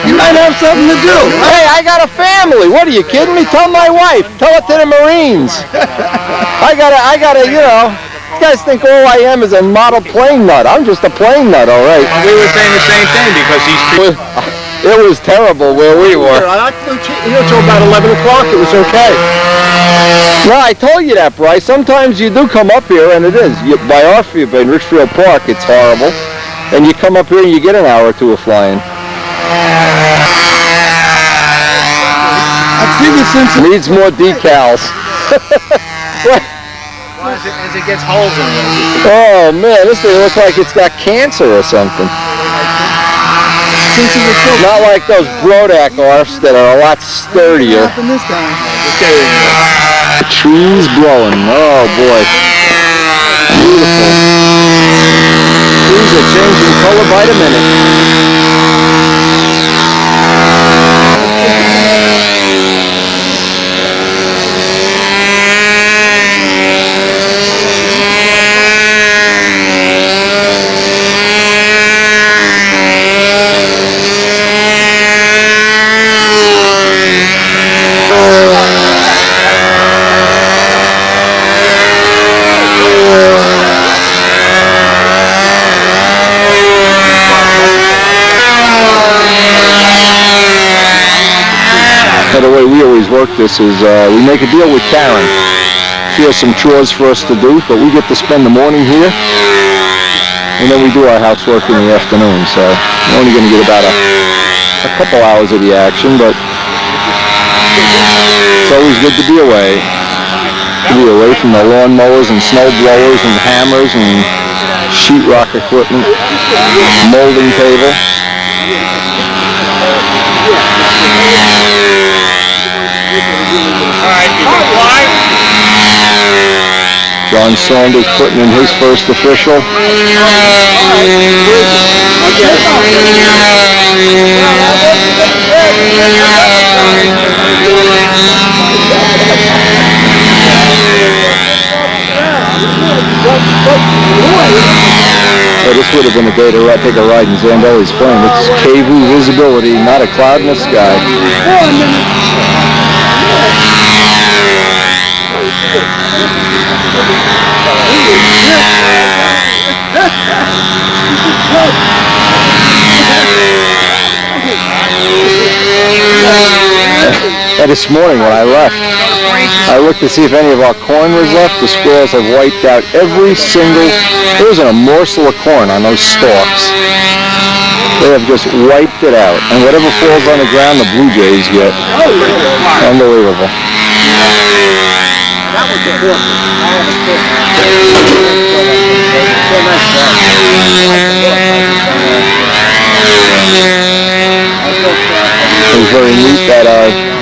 you might have something to do. Hey, I got a family. What are you kidding me? Tell my wife. Tell it to the Marines. I gotta, you know. You guys think all I am is a model plane nut. I'm just a plane nut, all right. We were saying the same thing because he's. It was terrible where we were. I flew here until about 11 o'clock. It was okay. No, I told you that, Bryce. Sometimes you do come up here, and it is. By our field, in Richfield Park, it's horrible. And you come up here and you get an hour or two of flying. I figured since it Needs more decals. As it gets holes in it. Oh, man, this thing looks like it's got cancer or something. was so Not like those Brodak arfs that are a lot sturdier. happened this time. The trees blowing. Oh, boy. Beautiful. Trees are changing color by the minute. The way we always work this is we make a deal with Karen. She has some chores for us to do, but we get to spend the morning here, and then we do our housework in the afternoon. So we're only going to get about a couple hours of the action, but it's always good to be away. To be away from the lawn mowers and snow blowers and hammers and sheetrock equipment, molding table. John Saunders putting in his first official. So this would have been a day to take a ride in Zambelli's plane. It's KV visibility, not a cloud in the sky. And this morning when I left, I looked to see if any of our corn was left. The squirrels have wiped out every single, there isn't a morsel of corn on those stalks. They have just wiped it out. And whatever falls on the ground, the Blue Jays get. Unbelievable. It was very neat that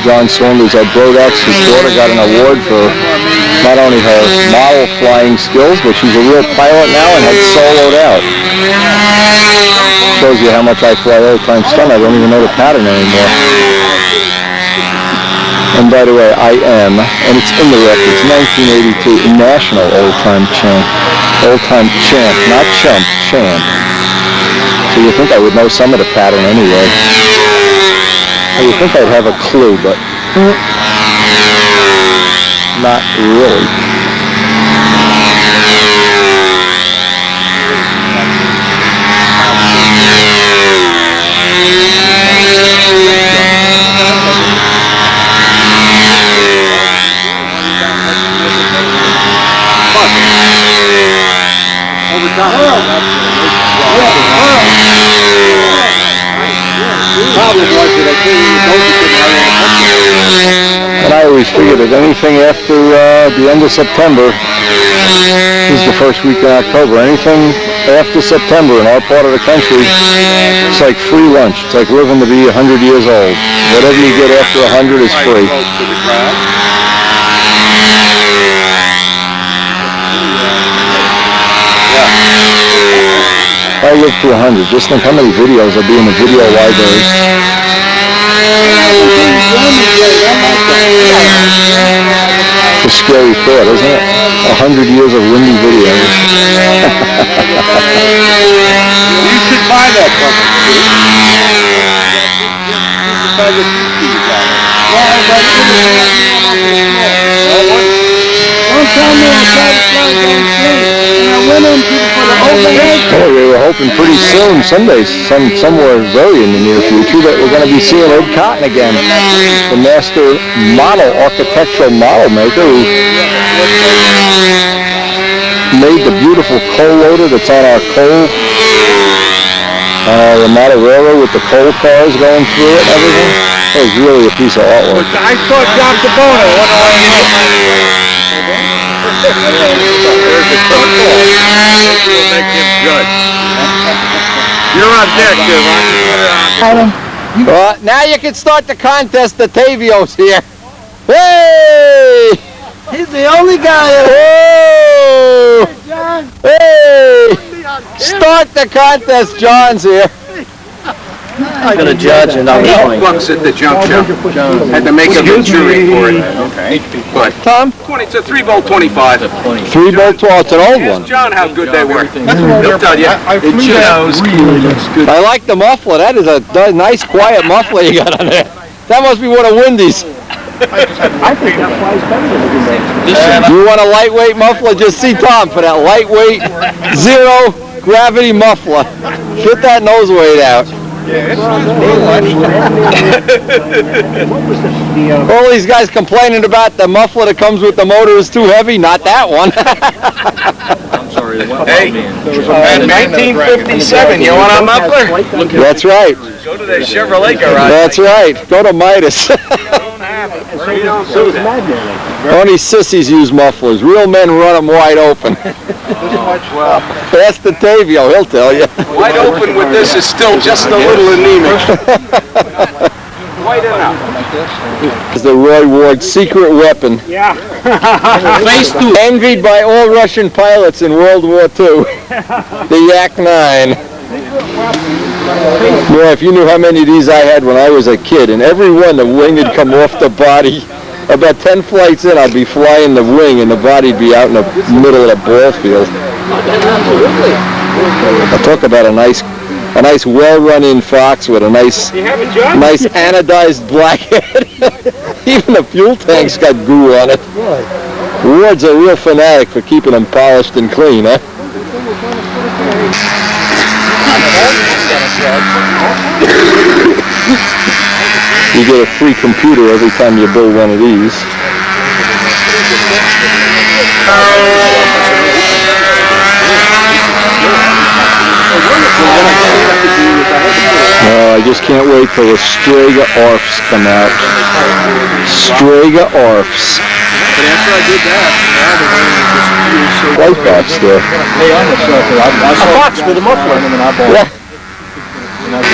John Saunders at Brodak's, his daughter got an award for not only her model flying skills, but she's a real pilot now and had soloed out. Shows you how much I fly old-time stunt. I don't even know the pattern anymore. And by the way, I am, and it's in the records, 1982 National Old-Time Champ. Old-time champ, not chump, champ. So you think I would know some of the pattern anyway. You think I'd have a clue, but not really. And I always figured that anything after the end of September, this is the first week in October, anything after September in our part of the country, it's like free lunch. It's like living to be 100 years old. Whatever you get after 100 is free. I live to 100. Just think how many videos will be in the video library. It's a scary thought, isn't it? 100 years of windy videos. You should buy that company. Don't tell me I tried to fly down street and I went into for the overhead. Oh, we were hoping pretty soon, somewhere very in the near future, that we're going to be seeing Ed Cotton again, the master architectural model maker who made the beautiful coal loader that's on our coal, the Matarera with the coal cars going through it and everything. It was really a piece of artwork. I saw John Cabona. There's the truck. We'll make him judge. You're on deck, Jim. Now you can start the contest. The Tavio's here. Hey! He's the only guy. Whoa! Hey! Start the contest. John's here. I'm going to judge and I'll be Bucks at the jump shop. Had to make a jury for it. Okay. But Tom? it's a 3-bolt 25. 3-bolt 12, it's an old one. Ask John how good they were. He'll tell you. It shows. I like the muffler. That is a nice, quiet muffler you got on there. That must be one of Wendy's. I think that flies better than You want a lightweight muffler? Just see Tom for that lightweight, zero gravity muffler. Get that nose weight out. All these guys complaining about the muffler that comes with the motor is too heavy. Not that one. I'm sorry. Hey, 1957, you want a muffler? That's right. Go to the Chevrolet garage. That's right. Go to Midas. Only sissies use mufflers. Real men run them wide open. Ask the Tavio, he'll tell you. Wide open with this is still just a little anemic. Quite enough. It's the Roy Ward secret weapon. Yeah. Phase 2. Envied by all Russian pilots in World War II. The Yak-9. Boy, if you knew how many of these I had when I was a kid, and every one the wing would come off the body. About 10 flights in, I'd be flying the wing and the body'd be out in the middle of the ball field. I'll talk about a nice well-run-in Fox with a nice anodized black head. Even the fuel tank's got goo on it. Ward's a real fanatic for keeping them polished and clean, huh? You get a free computer every time you build one of these. I just can't wait till the Strega ARFs come out. Strega ARFs. But after I did that, Light box there. A box with a muffler. Yeah.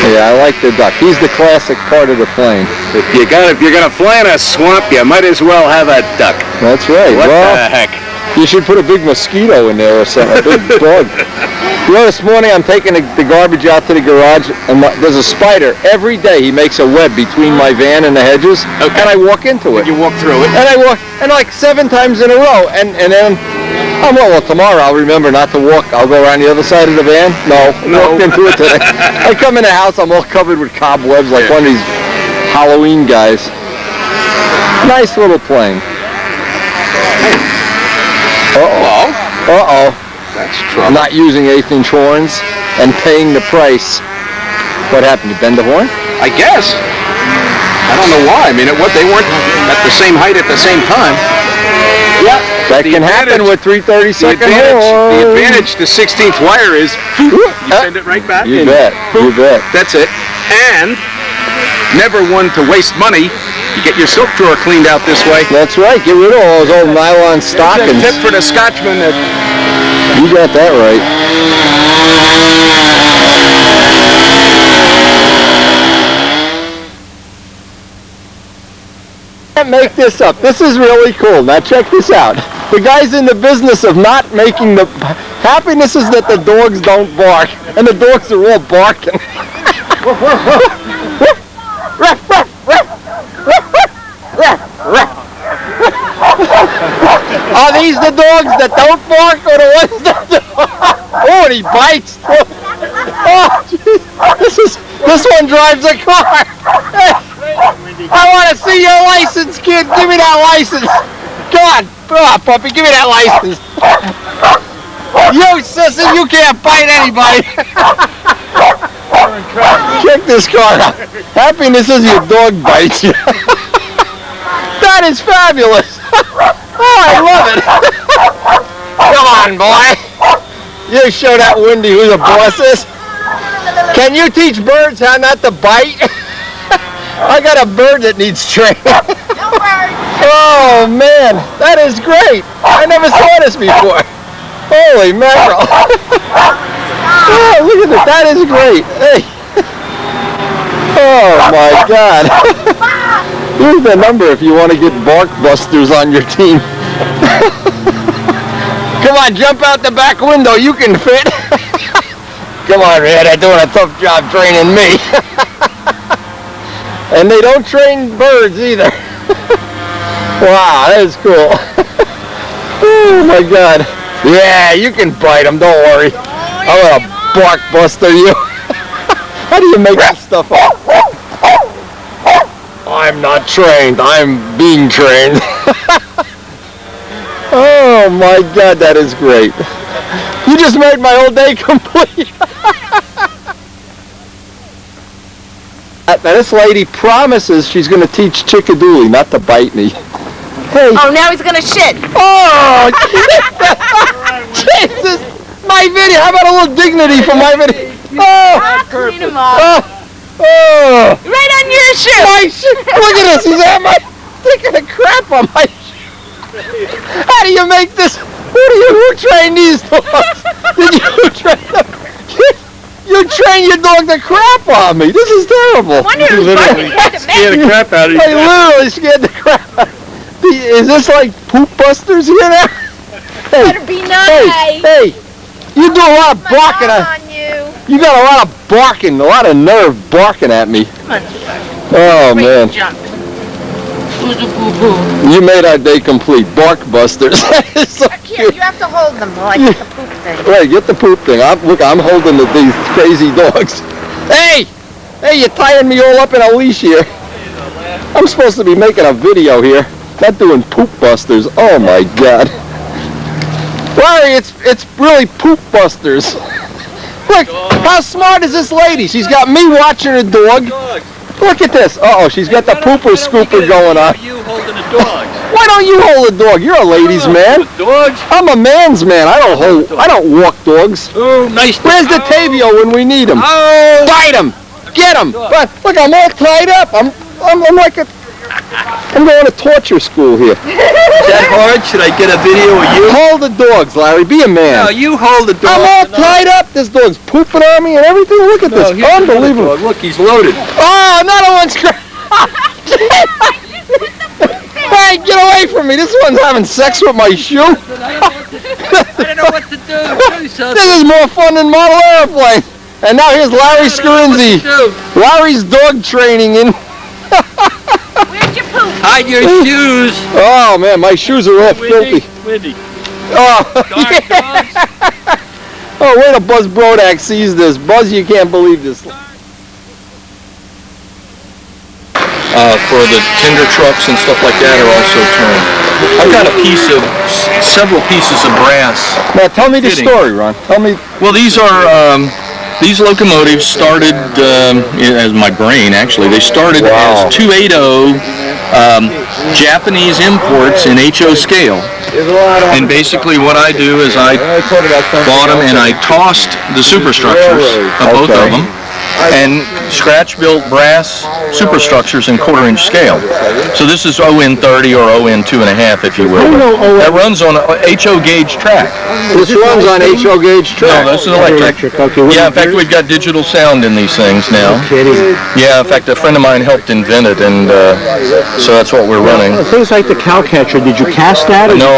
Yeah, I like the duck. He's the classic part of the plane. if you're gonna fly in a swamp, you might as well have a duck. That's right. What Well, the heck? you should put a big mosquito in there or something, a big bug. You know, this morning I'm taking the garbage out to the garage, and there's a spider. Every day he makes a web between my van and the hedges, and I walk into it. You walk through it. And I walk, and like 7 times in a row, and then Oh, well, tomorrow I'll remember not to walk. I'll go around the other side of the van. No. Walked into it today. I come in the house, I'm all covered with cobwebs like one of these Halloween guys. Nice little plane. Uh-oh. Uh-oh. That's trouble. Not using 1/8" horns and paying the price. What happened? You bend the horn? I guess. I don't know why. I mean, they weren't at the same height at the same time. Yeah. That can happen with 3/32 horns. The advantage to 16th wire is you send it right back. You bet. You bet. That's it. And never one to waste money. You get your silk drawer cleaned out this way. That's right. Get rid of all those old nylon stockings. Tip for the Scotchman. You got that right. Can't make this up. This is really cool. Now check this out. The guy's in the business of not making the... Happiness is that the dogs don't bark. And the dogs are all barking. Are these the dogs that don't bark or the ones that do? Oh, and he bites. Oh, geez. This one drives a car. I want to see your license, kid. Give me that license. Come on. Oh, puppy, give me that license. You sissy, you can't bite anybody. Check this car out. Happiness is your dog bites you. That is fabulous. Oh, I love it. Come on, boy. You show that Wendy who the boss is. Can you teach birds how not to bite? I got a bird that needs training. Oh, man. That is great. I never saw this before. Holy mackerel. Oh, look at this. That is great. Hey. Oh, my God. Here's the number if you want to get bark busters on your team. Come on, jump out the back window. You can fit. Come on, man. They're doing a tough job training me. And they don't train birds either. Wow, that is cool. Oh, my God. Yeah, you can bite them. Don't worry. I'm going to bark buster you. How do you make this stuff up? I'm not trained. I'm being trained. Oh my God, that is great. You just made my whole day complete. Now this lady promises she's going to teach Chickadoodle not to bite me. Hey. Oh, now he's gonna shit. Oh, Jesus. My video. How about a little dignity for my video? Oh. I'll clean him up. Oh. Right on your shoe. My shoe. Look at this. He's at my taking a crap on my shoe. How do you make this? Who trained these dogs? Did you train them? You train your dog to crap on me. This is terrible. I wonder who's Literally scared the crap out of you. I literally scared the crap out of me. Is this like poop busters here now? Hey, Better be nice. hey, you do a lot of barking. On you. You got a lot of barking, a lot of nerve barking at me. Come on. Oh, man. Jump. Boo-boo-boo-boo. You made our day complete. Bark busters. That is so Here, cute. you have to hold them while I get the poop thing. Right, get the poop thing. I'm holding these crazy dogs. Hey, you're tying me all up in a leash here. I'm supposed to be making a video here, not doing poop busters. Oh my God. Larry, it's really poop busters. Look, how smart is this lady? She's got me watching her dog. Look at this. Uh-oh, she's got the pooper scooper going on. You holding a dog? Why don't you hold a dog? You're a ladies' man. Dogs? I'm a man's man. I don't walk dogs. Oh, nice. Where's the Tavio when we need him? Oh. Bite him. Get him. But look, I'm all tied up. I'm like I'm going to torture school here. Is that hard? Should I get a video of you? Hold the dogs, Larry. Be a man. No, you hold the dog. I'm all tied up. This dog's pooping on me and everything. Look at this. Unbelievable. Look, he's loaded. Oh, another one's Hey, get away from me. This one's having sex with my shoe. I don't know what to do. This is more fun than model airplane. And now here's Larry Scarinzi. Larry's dog training in. Where's your poop? Hide your shoes. Oh man, my shoes are all filthy. Wendy. Oh, Dark dogs. oh, wait till Buzz Brodak sees this. Buzz, you can't believe this. For the tender trucks and stuff like that are also turned. I've got a piece of, several pieces of brass. Now, tell me the Fitting. story, Ron. Tell me. Well, these are, these locomotives started, as my brain actually, they started Wow. as 280 Japanese imports in HO scale. And basically what I do is I bought them and I tossed the superstructures of both of them and scratch-built brass superstructures in quarter-inch scale. So this is ON 30 or ON 2.5, if you will. That runs on a HO gauge track. This runs on HO gauge track. No, this is electric. Yeah, in fact, we've got digital sound in these things now. Yeah, in fact, a friend of mine helped invent it, and so that's what we're running. Things like the cow catcher, did you cast that? No,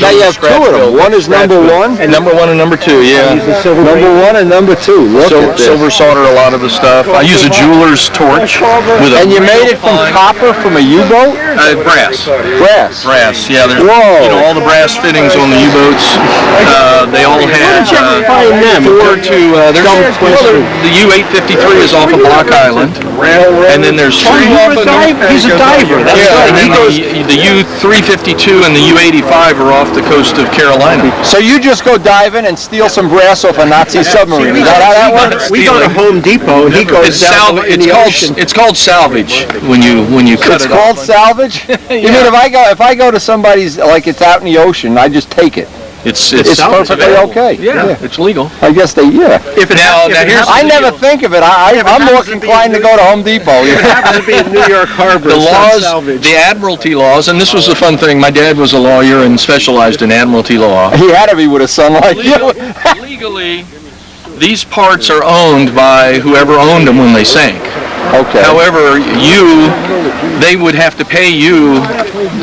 Now you have two of them. One is number one. Number one and number two, yeah. Number one and number two. Look at this. Silver solder a lot of the stuff. I use a jeweler's torch with a And you made it from copper from a U-boat? brass. Brass. Brass, yeah. There's, Whoa. you know, all the brass fittings on the U-boats. They all have find them? four to the U-853 is off of Block Island, and then there's three off of He's a diver. That's yeah, and right. then the U-352 and the U-85 are off the coast of Carolina. So you just go diving and steal some brass off a Nazi submarine. Is that how that works? We go to Home Depot and he goes down in the ocean. It's called salvage when you cut It's it called off. salvage? You mean if I go to somebody's, like it's out in the ocean, I just take it? It's perfectly okay. Yeah, it's legal. I guess yeah. If it now here's I never think of it. I'm more inclined to go to Home Depot. It happens to be in New York Harbor. the it's not laws, salvage. the admiralty laws, and this was a fun thing. My dad was a lawyer and specialized in admiralty law. He had to be with a son like you. Legally, these parts are owned by whoever owned them when they sank. Okay. However, they would have to pay you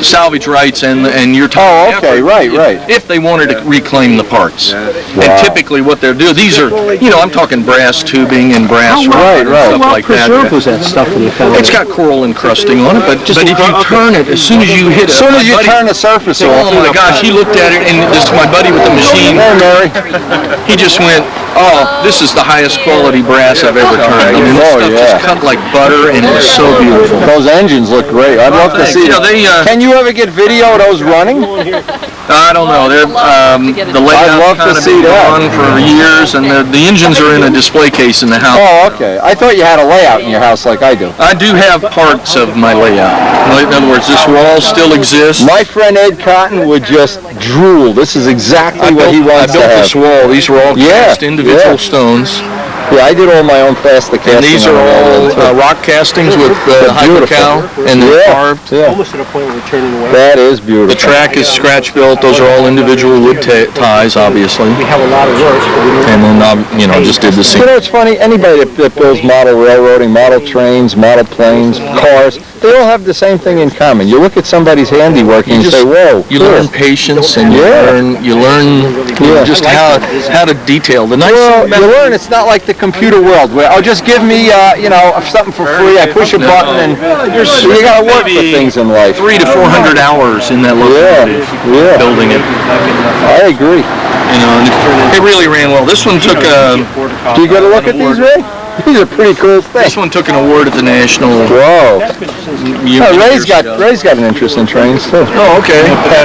salvage rights and your time. Oh, okay, right. If they wanted to reclaim the parts. And typically what they're doing, these are, I'm talking brass tubing and brass rod and stuff like that. How preserved was that stuff when you found it? It's got coral encrusting on it, but if you turn it, as soon as you hit it, As soon as you turn the surface off. oh my gosh, he looked at it, and this is my buddy with the machine. Hey, Mary. He just went, oh, this is the highest quality brass I've ever turned. I mean, this stuff just cut like butter, and it was so beautiful. Those engines look great. I'd love to see them. Can you ever get video of those running? I don't know. They're, the I'd love layout's kind to of see been that. on for years, and the engines are in a display case in the house. Oh, okay. I thought you had a layout in your house like I do. I do have parts of my layout. In other words, this wall still exists. My friend Ed Cotton would just drool. This is exactly what he wants I built to have. this wall. These were all Yeah, cast individual yeah. stones. Yeah, I did all my own plastic And casting. these are all rock castings with hypercal and they're carved. Yeah, Almost to the point where we're turning away. that is beautiful. The track is scratch built. Those are all individual wood ties, obviously. We have a lot of work. And then, just did the You same. know, it's funny, anybody that builds model railroading, model trains, model planes, cars, they all have the same thing in common. You look at somebody's handiwork and you say, whoa, You learn patience and you learn just how to detail. The nice Well, thing you about learn it's not like the computer world where, just give me, something for free. I push a button and you got to work for things in life. 300 to 400 hours in that locomotive Yeah. building it. I agree. And it really ran well. This one took Do you get a look at these, Ray? These are pretty cool things. This one took an award at the National. Whoa. Ray's got an interest in trains too. Oh, okay.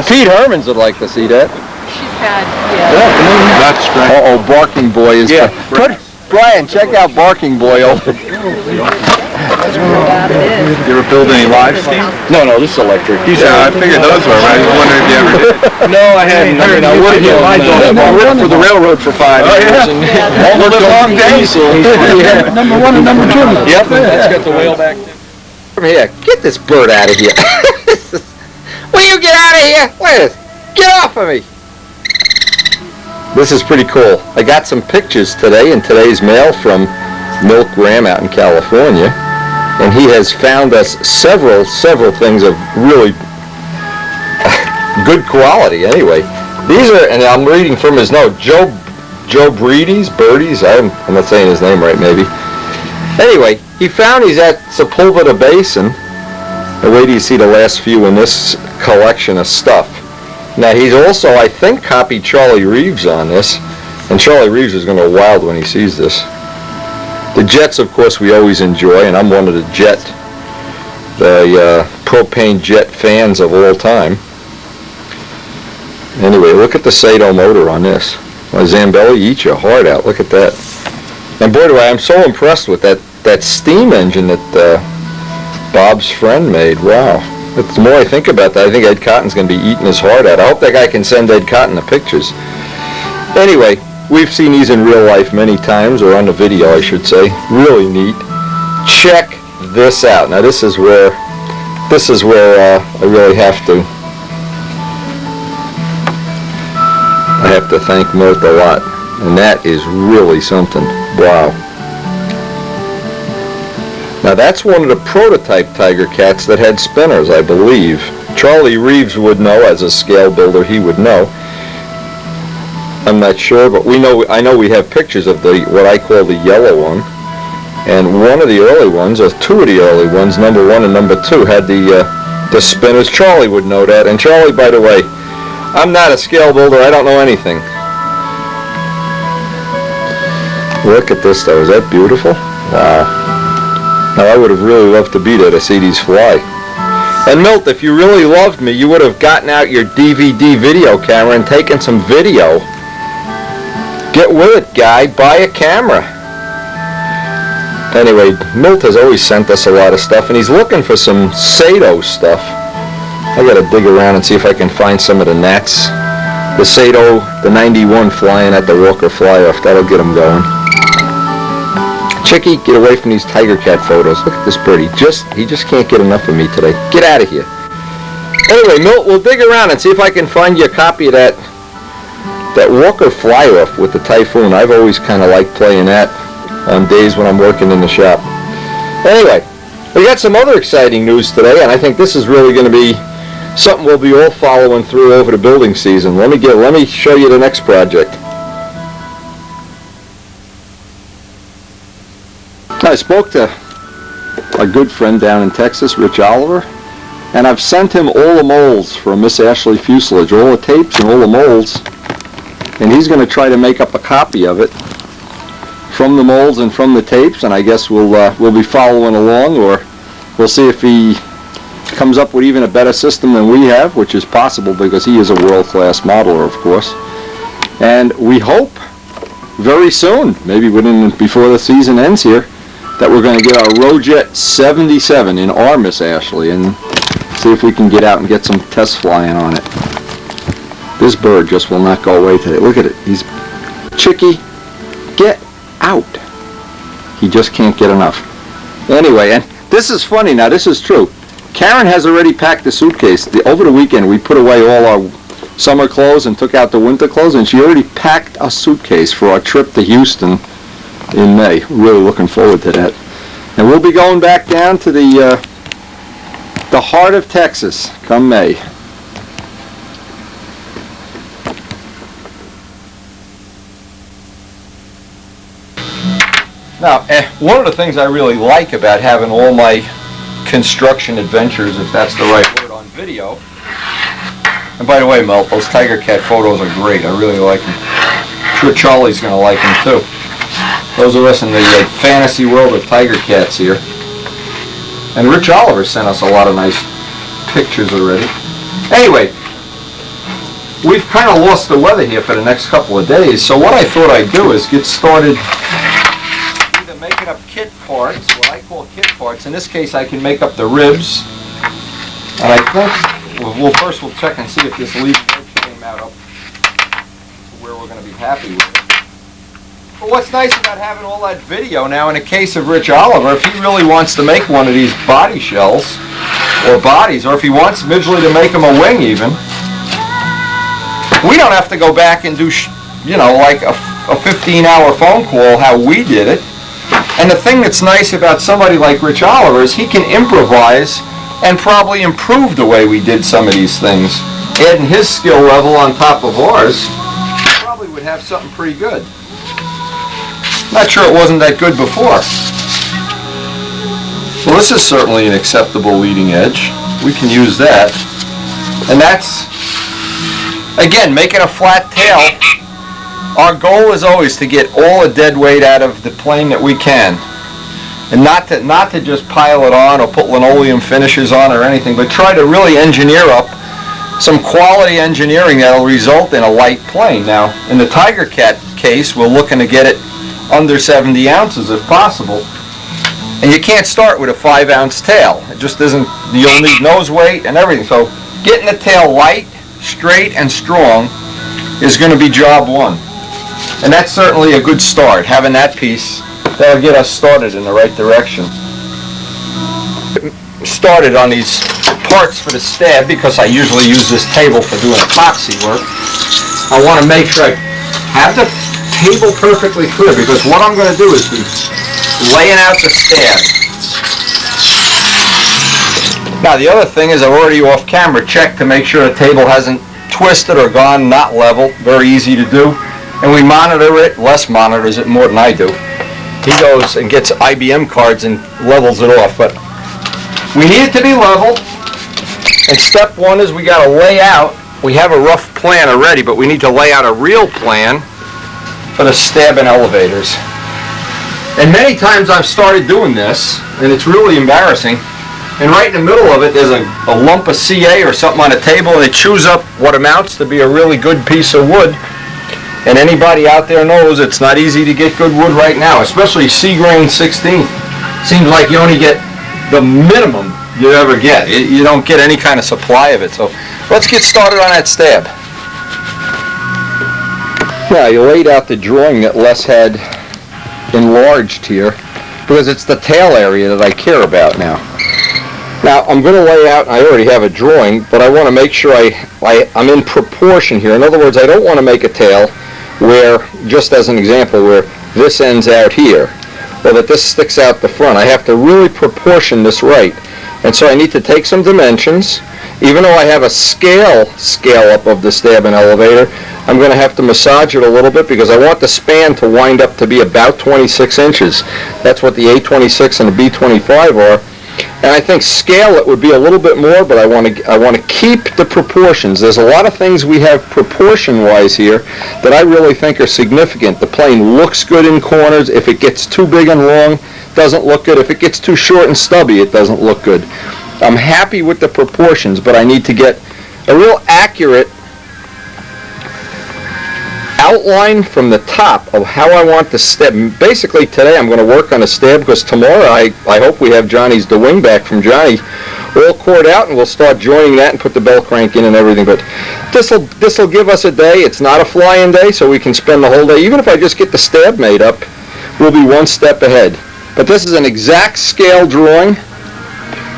Pete Hermans would like to see that. That's great. Uh-oh, Barking Boy is... Yeah. Brian, check out Barking Boy. You ever build any live steam? No, this is electric. I figured those were. I was wondering if you ever did. No, I hadn't. I worked for the railroad for 5 years. And worked a long day. Number one and number two. Yep, that's got the whale back there. Come here. Get this bird out of here. Will you get out of here? Wait, get off of me. This is pretty cool. I got some pictures today in today's mail from Milk Graham out in California, and he has found us several things of really good quality anyway. These are, and I'm reading from his note, Joe Birdies, I'm not saying his name right maybe. Anyway, he found these at Sepulveda Basin. And wait till you see the last few in this collection of stuff. Now he's also, I think, copied Charlie Reeves on this, and Charlie Reeves is going to go wild when he sees this. The jets, of course, we always enjoy, and I'm one of the propane jet fans of all time. Anyway, look at the Sato motor on this. Zambelli, eat your heart out. Look at that. And boy, I'm so impressed with that steam engine that Bob's friend made. Wow. The more I think about that, I think Ed Cotton's going to be eating his heart out. I hope that guy can send Ed Cotton the pictures. Anyway, we've seen these in real life many times, or on the video, I should say. Really neat. Check this out. Now, this is where I really have to thank Milt a lot, and that is really something. Wow. Now that's one of the prototype Tigercats that had spinners, I believe. Charlie Reeves would know, as a scale builder, he would know. I'm not sure, but I know we have pictures of what I call the yellow one, and one of the early ones, or two of the early ones, number 1 and number 2, had the spinners. Charlie would know that, and Charlie, by the way, I'm not a scale builder, I don't know anything. Look at this though, is that beautiful? Wow. Now I would have really loved to be there to see these fly. And Milt, if you really loved me, you would have gotten out your DVD video camera and taken some video. Get with it, guy, buy a camera. Anyway, Milt has always sent us a lot of stuff, and he's looking for some Sato stuff. I gotta dig around and see if I can find some of the Nats. The Sato, the 91 flying at the Walker Fly-Off. That'll get him going. Chicky, get away from these Tigercat photos. Look at this birdie. He just can't get enough of me today. Get out of here. Anyway, Milt, we'll dig around and see if I can find you a copy of that Walker Fly-Off with the Typhoon. I've always kind of liked playing that on days when I'm working in the shop. Anyway, we got some other exciting news today, and I think this is really going to be something we'll be all following through over the building season. Let me show you the next project. I spoke to a good friend down in Texas, Rich Oliver, and I've sent him all the molds for Miss Ashley fuselage, all the tapes and all the molds, and he's going to try to make up a copy of it from the molds and from the tapes, and I guess we'll be following along, or we'll see if he comes up with even a better system than we have, which is possible because he is a world-class modeler, of course. And we hope very soon, maybe before the season ends here, that we're going to get our Rojet 77 in our Miss Ashley and see if we can get out and get some test flying on it. This bird just will not go away today. Look at it. He's Chicky, get out. He just can't get enough. Anyway, and this is funny now, this is true. Karen has already packed a suitcase. Over the weekend we put away all our summer clothes and took out the winter clothes, and she already packed a suitcase for our trip to Houston in May. Really looking forward to that. And we'll be going back down to the heart of Texas come May. Now, one of the things I really like about having all my construction adventures, if that's the right word, on video. And by the way, Mel, those Tigercat photos are great. I really like them. I'm sure Charlie's going to like them too. Those of us in the fantasy world of Tigercats here. And Rich Oliver sent us a lot of nice pictures already. Anyway, we've kind of lost the weather here for the next couple of days, so what I thought I'd do is get started either making up kit parts, what I call kit parts. In this case, I can make up the ribs, and I think first we'll check and see if this leading edge came out up to where we're going to be happy with it. But what's nice about having all that video now, in the case of Rich Oliver, if he really wants to make one of these body shells, or bodies, or if he wants Midgley to make him a wing even, we don't have to go back and do, like a 15-hour phone call how we did it. And the thing that's nice about somebody like Rich Oliver is he can improvise and probably improve the way we did some of these things. Adding his skill level on top of ours, we probably would have something pretty good. Not sure it wasn't that good before. Well, this is certainly an acceptable leading edge. We can use that. And that's Again, making a flat tail, our goal is always to get all the dead weight out of the plane that we can. And not to just pile it on or put linoleum finishes on or anything, but try to really engineer up some quality engineering that will result in a light plane. Now, in the Tigercat case, we're looking to get it under 70 ounces if possible. And you can't start with a 5-ounce tail. It just isn't, you'll need nose weight and everything. So getting the tail light, straight, and strong is going to be job one. And that's certainly a good start, having that piece. That'll get us started in the right direction. Started on these parts for the stab because I usually use this table for doing epoxy work. I want to make sure I have the table perfectly clear because what I'm going to do is be laying out the stab. Now the other thing is I've already off camera checked to make sure the table hasn't twisted or gone not level. Very easy to do. And we monitor it. Les monitors it more than I do. He goes and gets IBM cards and levels it off. But we need it to be level. And step one is we got to lay out. We have a rough plan already, but we need to lay out a real plan for the stab and elevators. And many times I've started doing this, and it's really embarrassing. And right in the middle of it, there's a lump of CA or something on the table, and it chews up what amounts to be a really good piece of wood. And anybody out there knows it's not easy to get good wood right now, especially C-grain 16. Seems like you only get the minimum you ever get. You don't get any kind of supply of it. So let's get started on that stab. Now you laid out the drawing that Les had enlarged here because it's the tail area that I care about now. Now I'm going to lay out, I already have a drawing, but I want to make sure I'm in proportion here. In other words, I don't want to make a tail where, just as an example, where this ends out here, or that this sticks out the front. I have to really proportion this right. And so I need to take some dimensions. Even though I have a scale up of the stab and elevator, I'm going to have to massage it a little bit because I want the span to wind up to be about 26 inches. That's what the A26 and the B25 are. And I think scale it would be a little bit more, but I want to keep the proportions. There's a lot of things we have proportion-wise here that I really think are significant. The plane looks good in corners. If it gets too big and long, it doesn't look good. If it gets too short and stubby, it doesn't look good. I'm happy with the proportions, but I need to get a real accurate outline from the top of how I want the stab. Basically today I'm going to work on a stab because tomorrow I hope we have Johnny's the wing back from Johnny all cored out and we'll start joining that and put the bell crank in and everything. But this'll give us a day. It's not a fly-in day, so we can spend the whole day. Even if I just get the stab made up, we'll be one step ahead. But this is an exact scale drawing.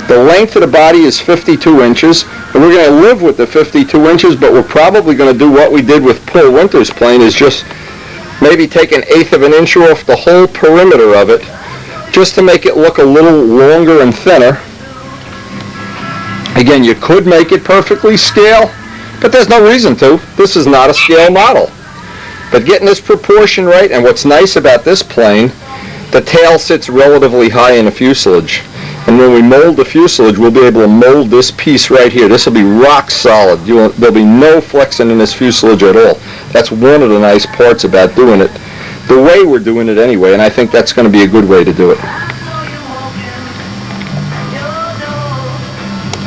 The length of the body is 52 inches, and we're going to live with the 52 inches, but we're probably going to do what we did with Paul Winter's plane, is just maybe take 1/8 of an inch off the whole perimeter of it, just to make it look a little longer and thinner. Again, you could make it perfectly scale, but there's no reason to. This is not a scale model. But getting this proportion right, and what's nice about this plane, the tail sits relatively high in the fuselage. And when we mold the fuselage, we'll be able to mold this piece right here. This will be rock solid. There'll be no flexing in this fuselage at all. That's one of the nice parts about doing it the way we're doing it anyway, and I think that's going to be a good way to do it.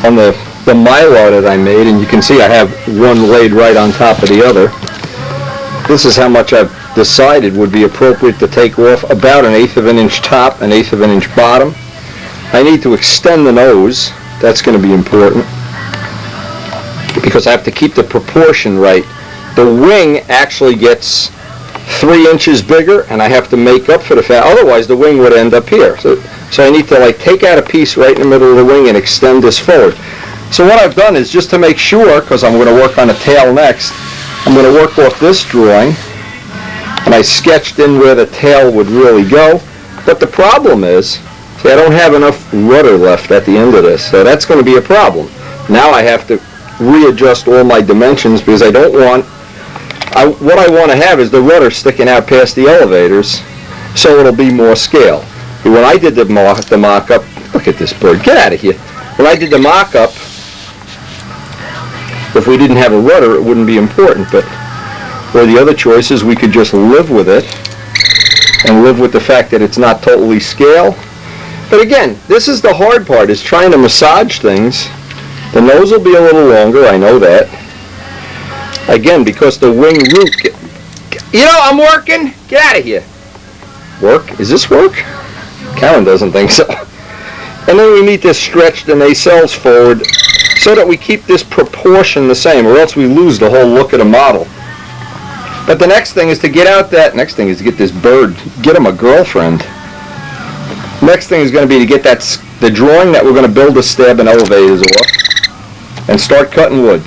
On the Mylar that I made, and you can see I have one laid right on top of the other, this is how much I've decided would be appropriate to take off. About 1/8 of an inch top, 1/8 of an inch bottom. I need to extend the nose. That's going to be important because I have to keep the proportion right. The wing actually gets 3 inches bigger, and I have to make up for the fact. Otherwise, the wing would end up here. So I need to take out a piece right in the middle of the wing and extend this forward. So what I've done is, just to make sure, because I'm going to work on the tail next, I'm going to work off this drawing, and I sketched in where the tail would really go. But the problem is, see, I don't have enough rudder left at the end of this, so that's going to be a problem. Now I have to readjust all my dimensions because I don't want, what I want to have is the rudder sticking out past the elevators, so it'll be more scale. When I did the mock-up, look at this bird, get out of here. When I did the mock-up If we didn't have a rudder, it wouldn't be important, but or the other choice is we could just live with it and live with the fact that it's not totally scale. But again, this is the hard part, is trying to massage things. The nose will be a little longer, I know that. Again, because the wing root... You know, I'm working! Get out of here! Work? Is this work? Karen doesn't think so. And then we need to stretch the nacelles forward so that we keep this proportion the same, or else we lose the whole look of the model. But the next thing is to get out that... Next thing is to get this bird, get him a girlfriend. Next thing is going to be to get the drawing that we're going to build the stab and elevators off and start cutting wood.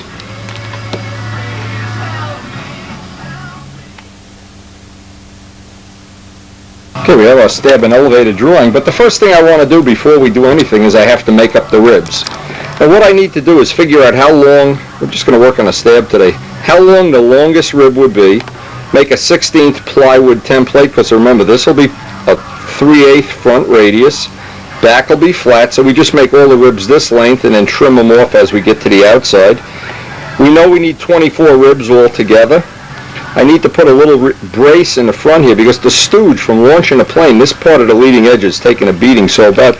Okay, we have our stab and elevator drawing, but the first thing I want to do before we do anything is I have to make up the ribs. And what I need to do is figure out how long, we're just going to work on a stab today, how long the longest rib would be, make a 16th plywood template, because remember this will be a 3/8 front radius, back will be flat, so we just make all the ribs this length and then trim them off as we get to the outside. We know we need 24 ribs all together. I need to put a little brace in the front here because the stooge from launching the plane, this part of the leading edge is taking a beating, so about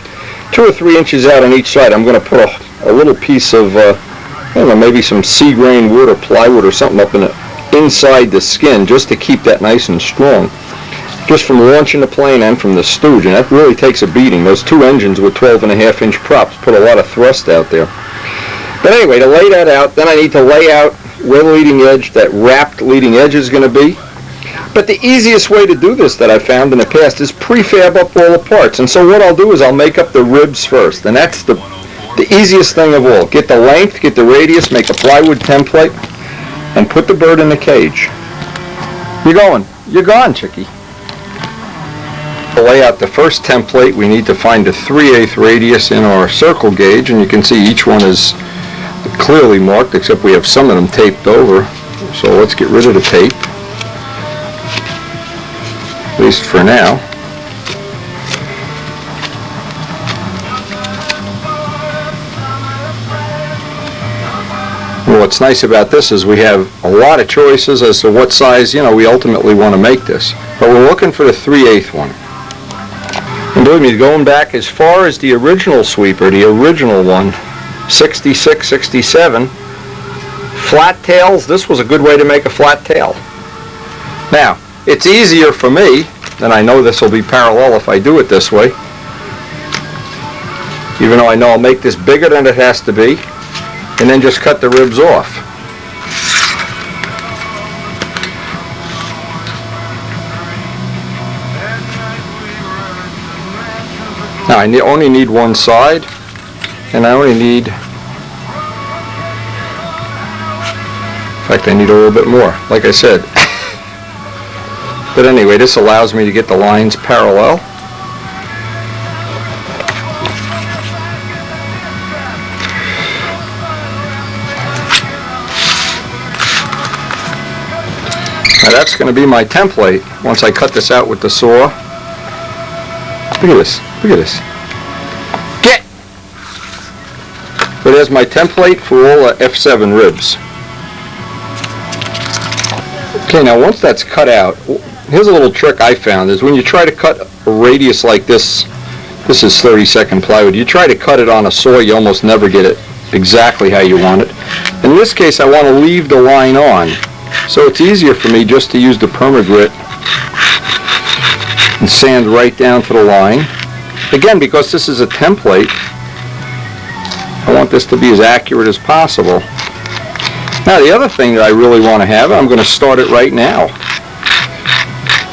2 or 3 inches out on each side I'm going to put a little piece of, I don't know, maybe some sea grain wood or plywood or something up inside the skin just to keep that nice and strong. Just from launching the plane and from the stooge, and that really takes a beating. Those 2 engines with 12.5-inch props put a lot of thrust out there. But anyway, to lay that out, then I need to lay out where the leading edge, that wrapped leading edge is going to be. But the easiest way to do this that I found in the past is prefab up all the parts. And so what I'll do is I'll make up the ribs first, and that's the easiest thing of all. Get the length, get the radius, make a plywood template, and put the bird in the cage. You're gone, chickie. To lay out the first template, we need to find a 3/8 radius in our circle gauge, and you can see each one is clearly marked, except we have some of them taped over. So let's get rid of the tape, at least for now. Well, what's nice about this is we have a lot of choices as to what size, we ultimately want to make this. But we're looking for the 3/8 one. And believe me, going back as far as the original sweeper, the original one, 66, 67, flat tails, this was a good way to make a flat tail. Now, it's easier for me, and I know this will be parallel if I do it this way, even though I know I'll make this bigger than it has to be, and then just cut the ribs off. Now I only need one side, and I only need, in fact I need a little bit more, like I said. But anyway, this allows me to get the lines parallel. Now that's going to be my template once I cut this out with the saw. Look at this. Look at this. Get! So there's my template for all the F7 ribs. Okay, now once that's cut out, here's a little trick I found, is when you try to cut a radius like this, this is 32nd plywood, you try to cut it on a saw, you almost never get it exactly how you want it. In this case, I want to leave the line on, so it's easier for me just to use the permagrit and sand right down to the line. Again, because this is a template, I want this to be as accurate as possible. Now the other thing that I really want to have, and I'm going to start it right now,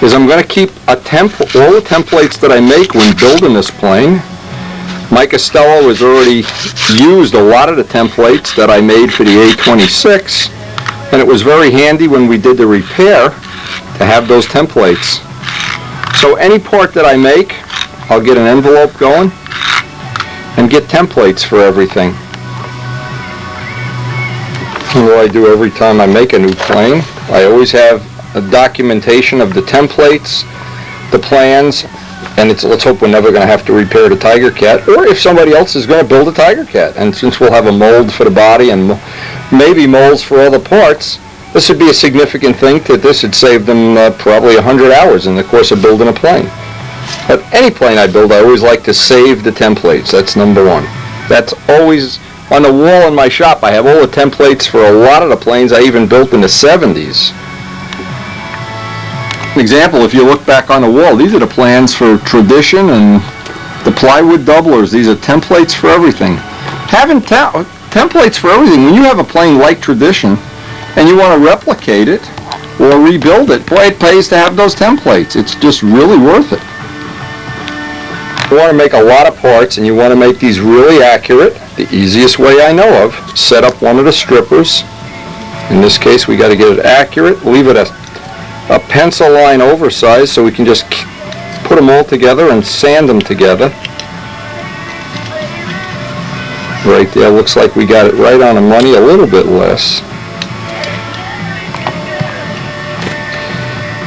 is I'm going to keep all the templates that I make when building this plane. Mike Costello has already used a lot of the templates that I made for the A26, and it was very handy when we did the repair to have those templates. So any part that I make, I'll get an envelope going and get templates for everything. And what I do every time I make a new plane, I always have a documentation of the templates, the plans, And let's hope we're never going to have to repair the Tigercat, or if somebody else is going to build a Tigercat. And since we'll have a mold for the body and maybe molds for other parts, this would be a significant thing. This would save them probably 100 hours in the course of building a plane. But any plane I build, I always like to save the templates. That's number one. That's always on the wall in my shop. I have all the templates for a lot of the planes I even built in the 70s. Example, if you look back on the wall, these are the plans for Tradition and the plywood doublers. These are templates for everything. Having templates for everything, when you have a plane like Tradition and you want to replicate it or rebuild it, boy, it pays to have those templates. It's just really worth it. You want to make a lot of parts and you want to make these really accurate. The easiest way I know of, set up one of the strippers. In this case, we got to get it accurate, leave it a pencil line oversized so we can just put them all together and sand them together. Right there, looks like we got it right on the money, a little bit less.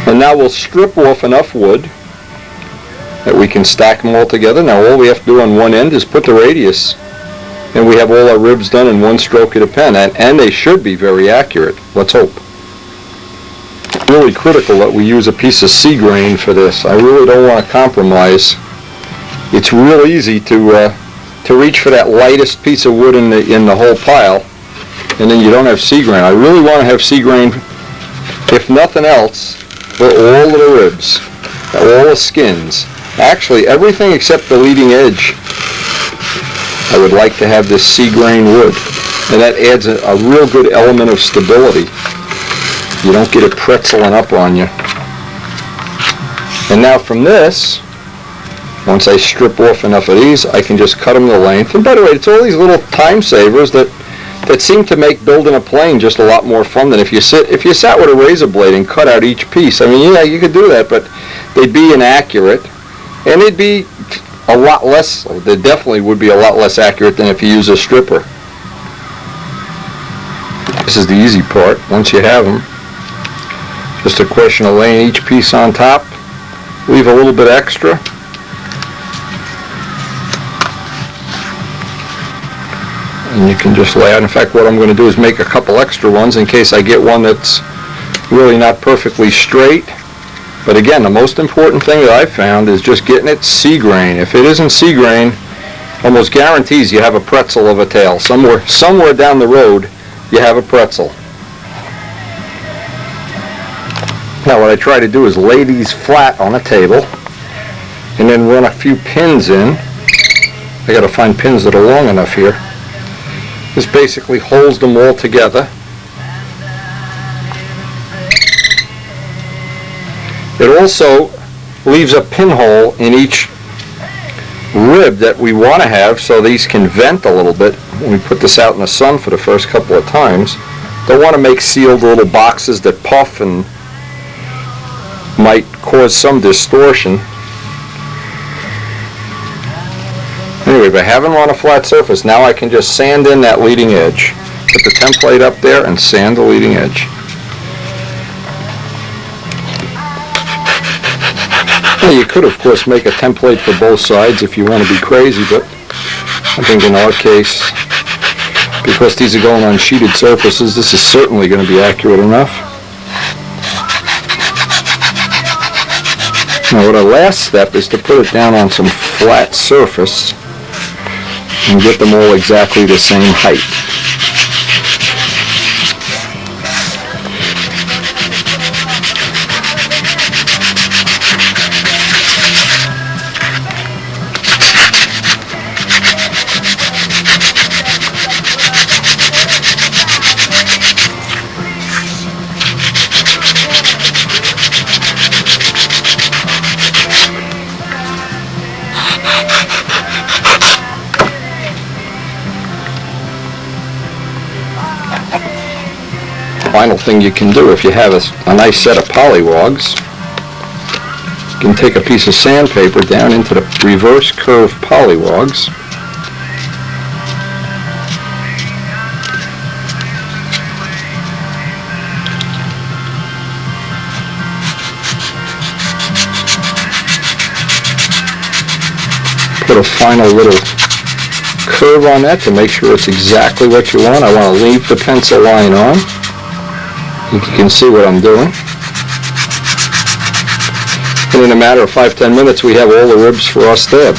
And now we'll strip off enough wood that we can stack them all together. Now all we have to do on one end is put the radius, and we have all our ribs done in one stroke of the pen, and they should be very accurate. Let's hope. Really critical that we use a piece of sea grain for this. I really don't want to compromise. It's real easy to reach for that lightest piece of wood in the whole pile, and then you don't have sea grain. I really want to have sea grain, if nothing else, for all of the ribs, all the skins. Actually, everything except the leading edge, I would like to have this sea grain wood, and that adds a real good element of stability. You don't get it pretzeling up on you. And now from this, once I strip off enough of these, I can just cut them to length. And by the way, it's all these little time savers that seem to make building a plane just a lot more fun than if you sat with a razor blade and cut out each piece. I mean, yeah, you could do that, but they'd be inaccurate, and they'd be a lot less. They definitely would be a lot less accurate than if you use a stripper. This is the easy part. Once you have them, just a question of laying each piece on top. Leave a little bit extra. And you can just lay out. In fact, what I'm going to do is make a couple extra ones in case I get one that's really not perfectly straight. But again, the most important thing that I've found is just getting it sea grain. If it isn't sea grain, almost guarantees you have a pretzel of a tail. Somewhere down the road, you have a pretzel. Now what I try to do is lay these flat on a table and then run a few pins in. I got to find pins that are long enough here. This basically holds them all together. It also leaves a pinhole in each rib that we want to have so these can vent a little bit. When we put this out in the sun for the first couple of times, don't want to make sealed little boxes that puff and might cause some distortion. Anyway, by having on a flat surface, now I can just sand in that leading edge. Put the template up there and sand the leading edge. Now you could, of course, make a template for both sides if you want to be crazy, but I think in our case, because these are going on sheeted surfaces, this is certainly going to be accurate enough. Now the last step is to put it down on some flat surface and get them all exactly the same height. Final thing you can do, if you have a nice set of polywogs, you can take a piece of sandpaper down into the reverse curve polywogs. put a final little curve on that to make sure it's exactly what you want. I want to leave the pencil line on. You can see what I'm doing. And in a matter of 5-10 minutes, we have all the ribs for our stab.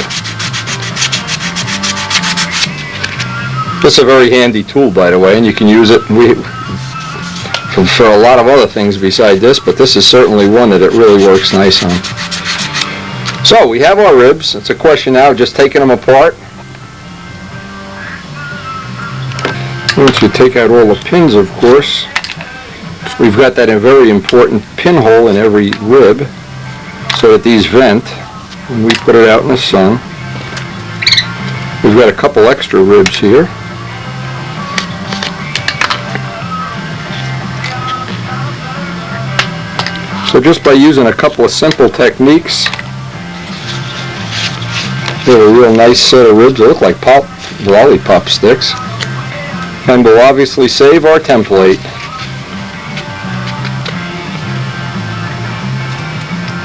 This is a very handy tool, by the way, and you can use it for a lot of other things beside this, but this is certainly one that it really works nice on. So we have our ribs. It's a question now of just taking them apart. Once you take out all the pins, of course, we've got that very important pinhole in every rib so that these vent when we put it out in the sun. We've got a couple extra ribs here. So just by using a couple of simple techniques, we have a real nice set of ribs. They look like lollipop sticks. And we'll obviously save our template.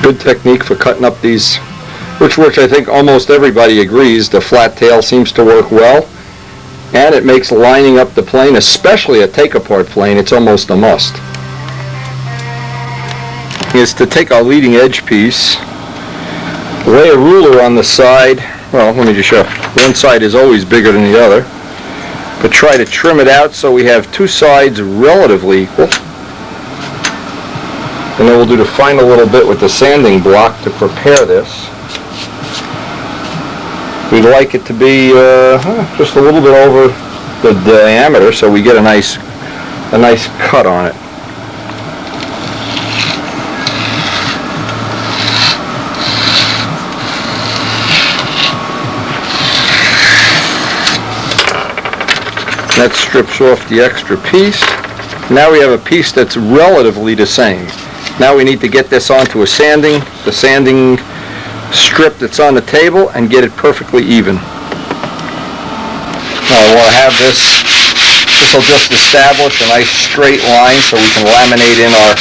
Good technique for cutting up these, which I think almost everybody agrees the flat tail seems to work well. And it makes lining up the plane, especially a take-apart plane, it's almost a must. Is to take our leading edge piece, lay a ruler on the side. Well, let me just show. One side is always bigger than the other, but try to trim it out so we have two sides relatively equal. And then we'll do the final little bit with the sanding block to prepare this. We'd like it to be just a little bit over the diameter so we get a nice cut on it. That strips off the extra piece. Now we have a piece that's relatively the same. Now we need to get this onto the sanding strip that's on the table and get it perfectly even. Now I want to have this will just establish a nice straight line so we can laminate in our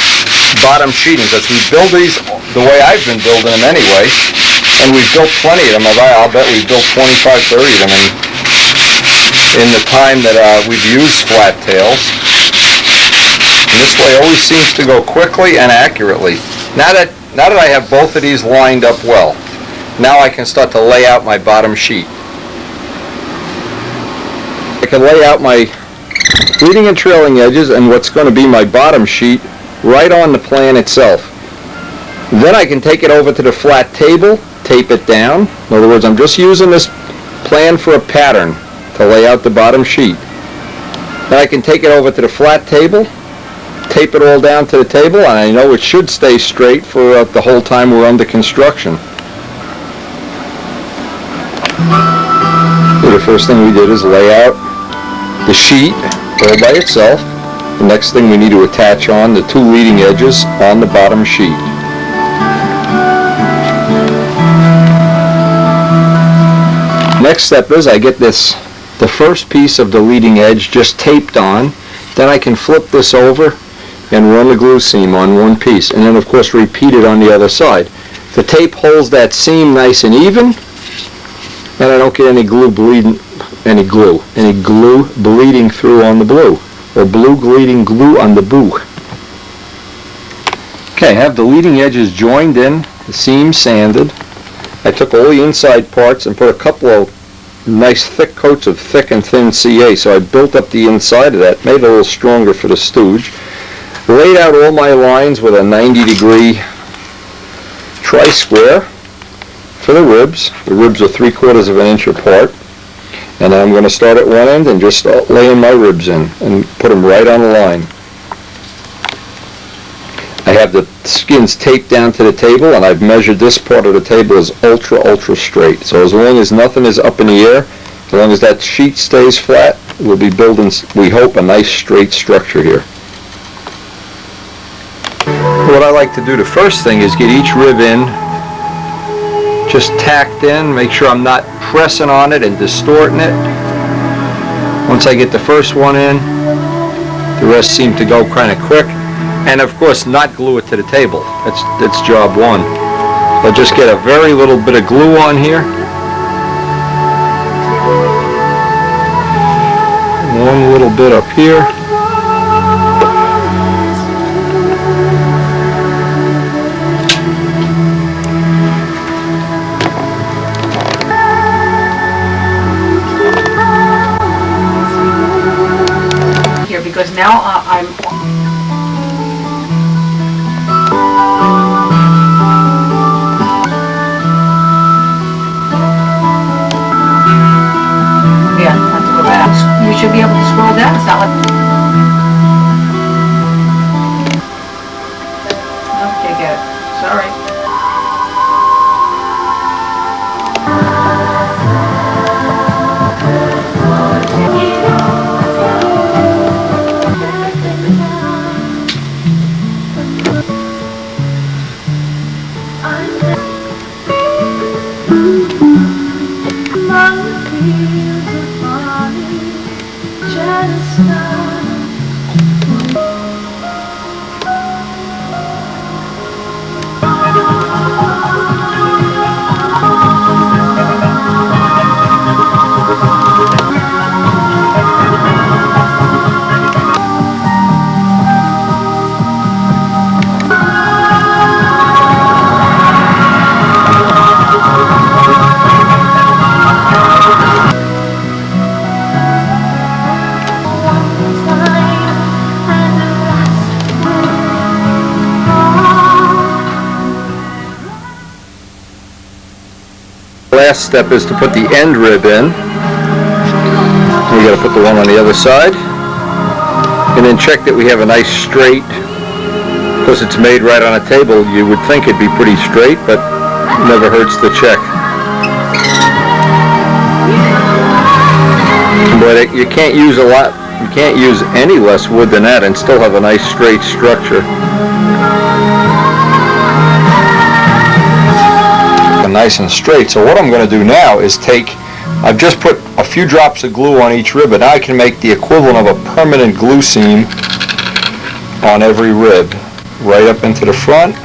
bottom sheeting. Because we build these the way I've been building them anyway, and we've built plenty of them. I'll bet we've built 25, 30 of them in the time that we've used flat tails. And this way always seems to go quickly and accurately. Now that I have both of these lined up well, now I can start to lay out my bottom sheet. I can lay out my leading and trailing edges and what's going to be my bottom sheet right on the plan itself. Then I can take it over to the flat table, tape it down. In other words, I'm just using this plan for a pattern to lay out the bottom sheet. Then I can take it over to the flat table, tape it all down to the table, and I know it should stay straight for the whole time we're under construction. So the first thing we did is lay out the sheet all by itself. The next thing we need to attach on the two leading edges on the bottom sheet. Next step is I get the first piece of the leading edge just taped on. Then I can flip this over and run the glue seam on one piece, and then of course repeat it on the other side. The tape holds that seam nice and even, and I don't get any glue bleeding through on the blue, or blue bleeding glue on the boo. Okay, I have the leading edges joined in, the seam sanded. I took all the inside parts and put a couple of nice thick coats of thick and thin CA, so I built up the inside of that, made it a little stronger for the stooge. Laid out all my lines with a 90-degree tri-square for the ribs. The ribs are 3/4 of an inch apart. And then I'm going to start at one end and just start laying my ribs in and put them right on the line. I have the skins taped down to the table, and I've measured this part of the table as ultra straight. So as long as nothing is up in the air, as long as that sheet stays flat, we'll be building, we hope, a nice straight structure here. What I like to do, the first thing is get each rib in, just tacked in, make sure I'm not pressing on it and distorting it. Once I get the first one in, the rest seem to go kind of quick. And of course not glue it to the table. That's job one. I'll just get a very little bit of glue on here. one little bit up here. Here, because now I'm... Yeah, I have to go back. You should be able to scroll down. It's not like... No, can't get it. Sorry. Last step is to put the end rib in. We got to put the one on the other side, and then check that we have a nice straight. Because it's made right on a table, you would think it'd be pretty straight, but it never hurts to check. But you can't use a lot. You can't use any less wood than that and still have a nice straight structure. Nice and straight. So what I'm going to do now is I've just put a few drops of glue on each rib, but now I can make the equivalent of a permanent glue seam on every rib, right up into the front.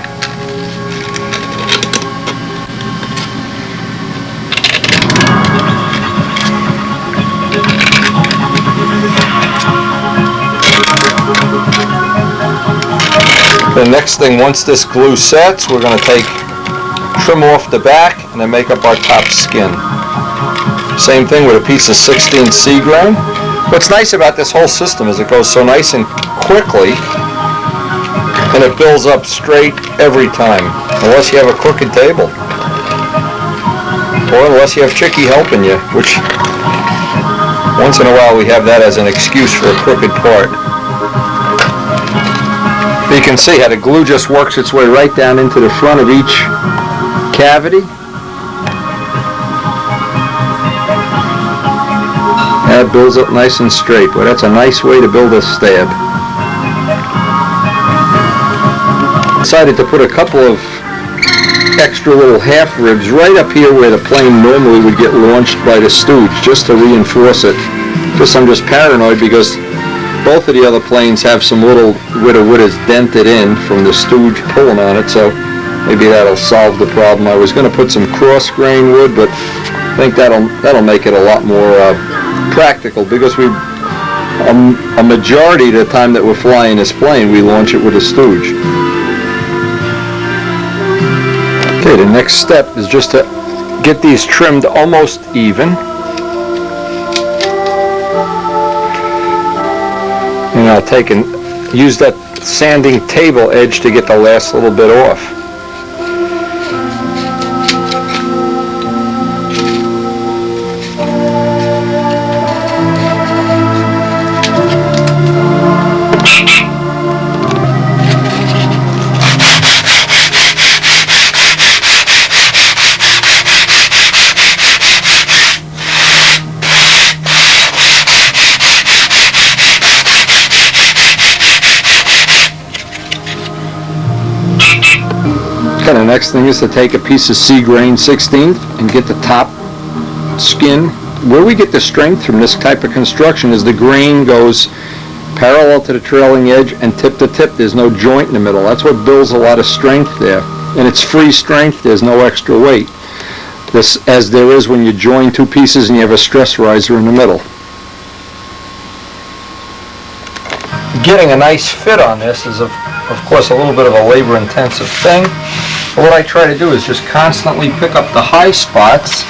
The next thing, once this glue sets, we're going to trim off the back and then make up our top skin. Same thing with a piece of 16 sea grain. What's nice about this whole system is it goes so nice and quickly, and it builds up straight every time, unless you have a crooked table, or unless you have Chicky helping you, which once in a while we have that as an excuse for a crooked part. But you can see how the glue just works its way right down into the front of each cavity. That builds up nice and straight. Boy, that's a nice way to build a stab. Decided to put a couple of extra little half ribs right up here where the plane normally would get launched by the stooge, just to reinforce it. I'm just paranoid because both of the other planes have some little where the wood is dented in from the stooge pulling on it, so maybe that'll solve the problem. I was going to put some cross grain wood, but I think that'll make it a lot more practical, because a majority of the time that we're flying this plane, we launch it with a stooge. Okay, the next step is just to get these trimmed almost even. And I'll take and use that sanding table edge to get the last little bit off. The next thing is to take a piece of sea grain 16th and get the top skin. Where we get the strength from this type of construction is the grain goes parallel to the trailing edge and tip to tip. There's no joint in the middle. That's what builds a lot of strength there. And it's free strength. There's no extra weight. This, as there is when you join two pieces and you have a stress riser in the middle. getting a nice fit on this is, of course, a little bit of a labor-intensive thing. But what I try to do is just constantly pick up the high spots.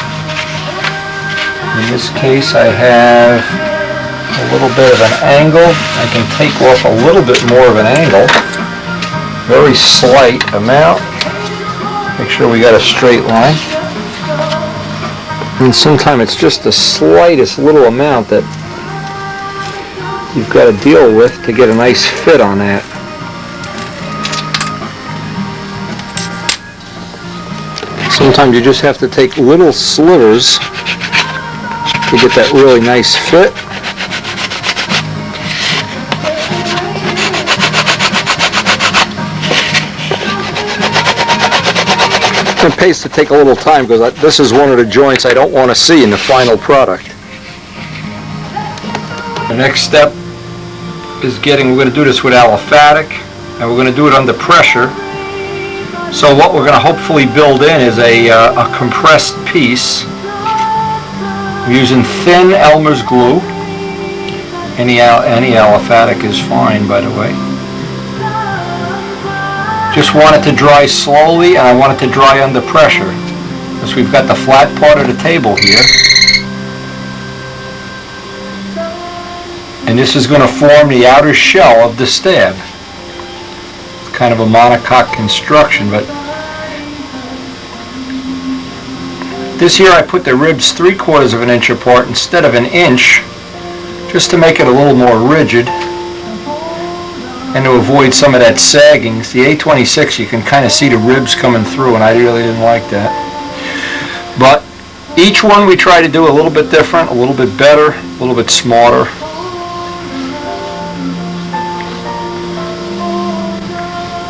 In this case, I have a little bit of an angle. I can take off a little bit more of an angle. Very slight amount. Make sure we got a straight line. And sometimes it's just the slightest little amount that you've got to deal with to get a nice fit on that. Sometimes you just have to take little slivers to get that really nice fit. It pays to take a little time because this is one of the joints I don't want to see in the final product. The next step is we're going to do this with aliphatic, and we're going to do it under pressure. So what we're going to hopefully build in is a compressed piece. We're using thin Elmer's glue. Any aliphatic is fine, by the way. Just want it to dry slowly, and I want it to dry under pressure. Because we've got the flat part of the table here. And this is going to form the outer shell of the stab. It's kind of a monocoque construction, but this here I put the ribs 3/4 of an inch apart instead of an inch, just to make it a little more rigid and to avoid some of that sagging. The A26, you can kind of see the ribs coming through, and I really didn't like that. But each one we try to do a little bit different, a little bit better, a little bit smarter.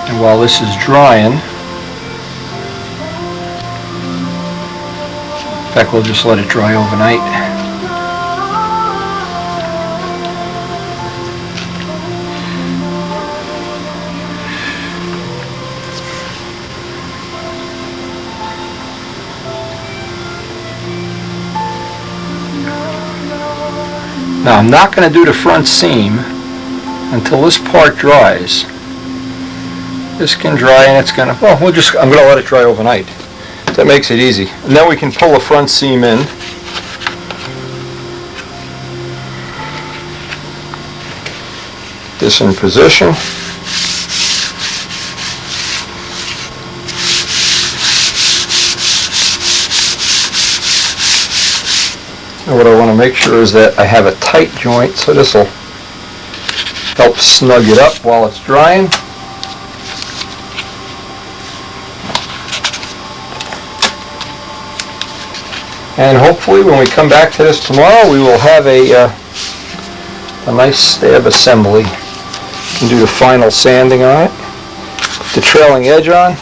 And while this is drying, in fact, we'll just let it dry overnight. Now, I'm not going to do the front seam until this part dries. This can dry, and it's going to, well, I'm going to let it dry overnight. That makes it easy. And then we can pull the front seam in. This in position. And what I want to make sure is that I have a tight joint, so this will help snug it up while it's drying. And hopefully when we come back to this tomorrow, we will have a nice stab assembly. You can do the final sanding on it, put the trailing edge on.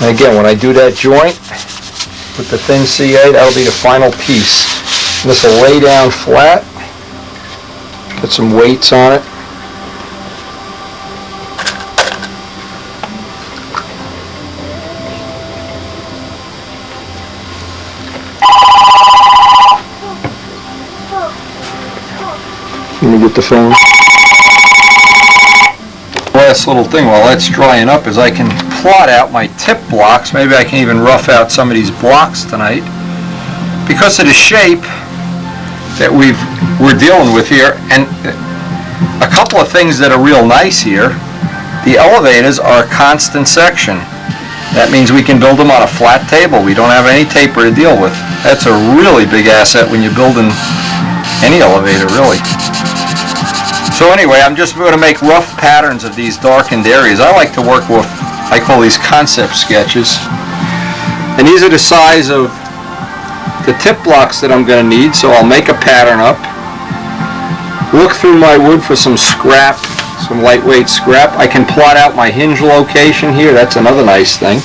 And again, when I do that joint with the thin CA, that'll be the final piece. And this will lay down flat, put some weights on it. Let me get the phone. Last little thing while that's drying up is I can plot out my tip blocks. Maybe I can even rough out some of these blocks tonight. Because of the shape that we're dealing with here, and a couple of things that are real nice here, the elevators are a constant section. That means we can build them on a flat table. We don't have any taper to deal with. That's a really big asset when you're building any elevator, really. So anyway, I'm just going to make rough patterns of these darkened areas. I like to work with, I call these concept sketches. And these are the size of the tip blocks that I'm going to need, so I'll make a pattern up. Look through my wood for some scrap, some lightweight scrap. I can plot out my hinge location here. That's another nice thing.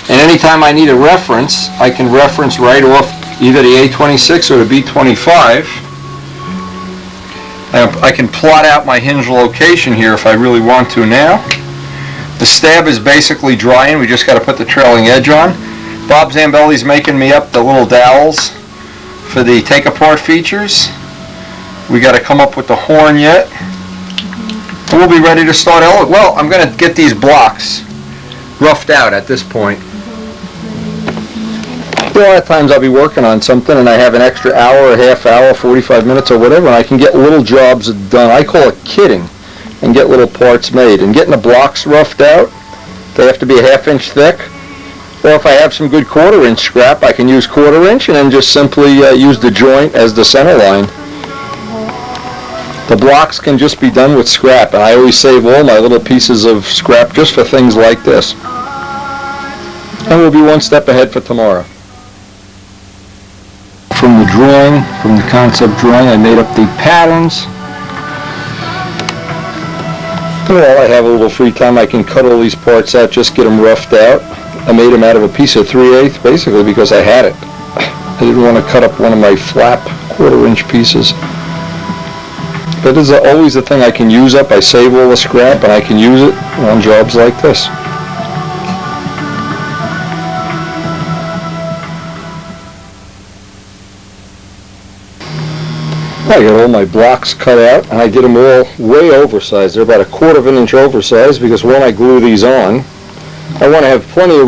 And anytime I need a reference, I can reference right off either the A26 or the B25. I can plot out my hinge location here if I really want to now. The stab is basically drying. We just got to put the trailing edge on. Bob Zambelli's making me up the little dowels for the take-apart features. We got to come up with the horn yet. And we'll be ready to start. Well, I'm going to get these blocks roughed out at this point. A lot of times I'll be working on something and I have an extra hour, a half hour, 45 minutes or whatever, and I can get little jobs done. I call it kitting, and get little parts made. And getting the blocks roughed out, they have to be a ½ inch thick. Or if I have some good 1/4 inch scrap, I can use 1/4 inch and then just simply use the joint as the center line. The blocks can just be done with scrap, and I always save all my little pieces of scrap just for things like this. And we'll be one step ahead for tomorrow. From the drawing, from the concept drawing, I made up the patterns. Well, I have a little free time. I can cut all these parts out, just get them roughed out. I made them out of a piece of 3/8 basically because I had it. I didn't want to cut up one of my flap 1/4 inch pieces. But this is always the thing I can use up. I save all the scrap and I can use it on jobs like this. I got all my blocks cut out, and I did them all way oversized. They're about a 1/4 inch oversized because when I glue these on, I want to have plenty of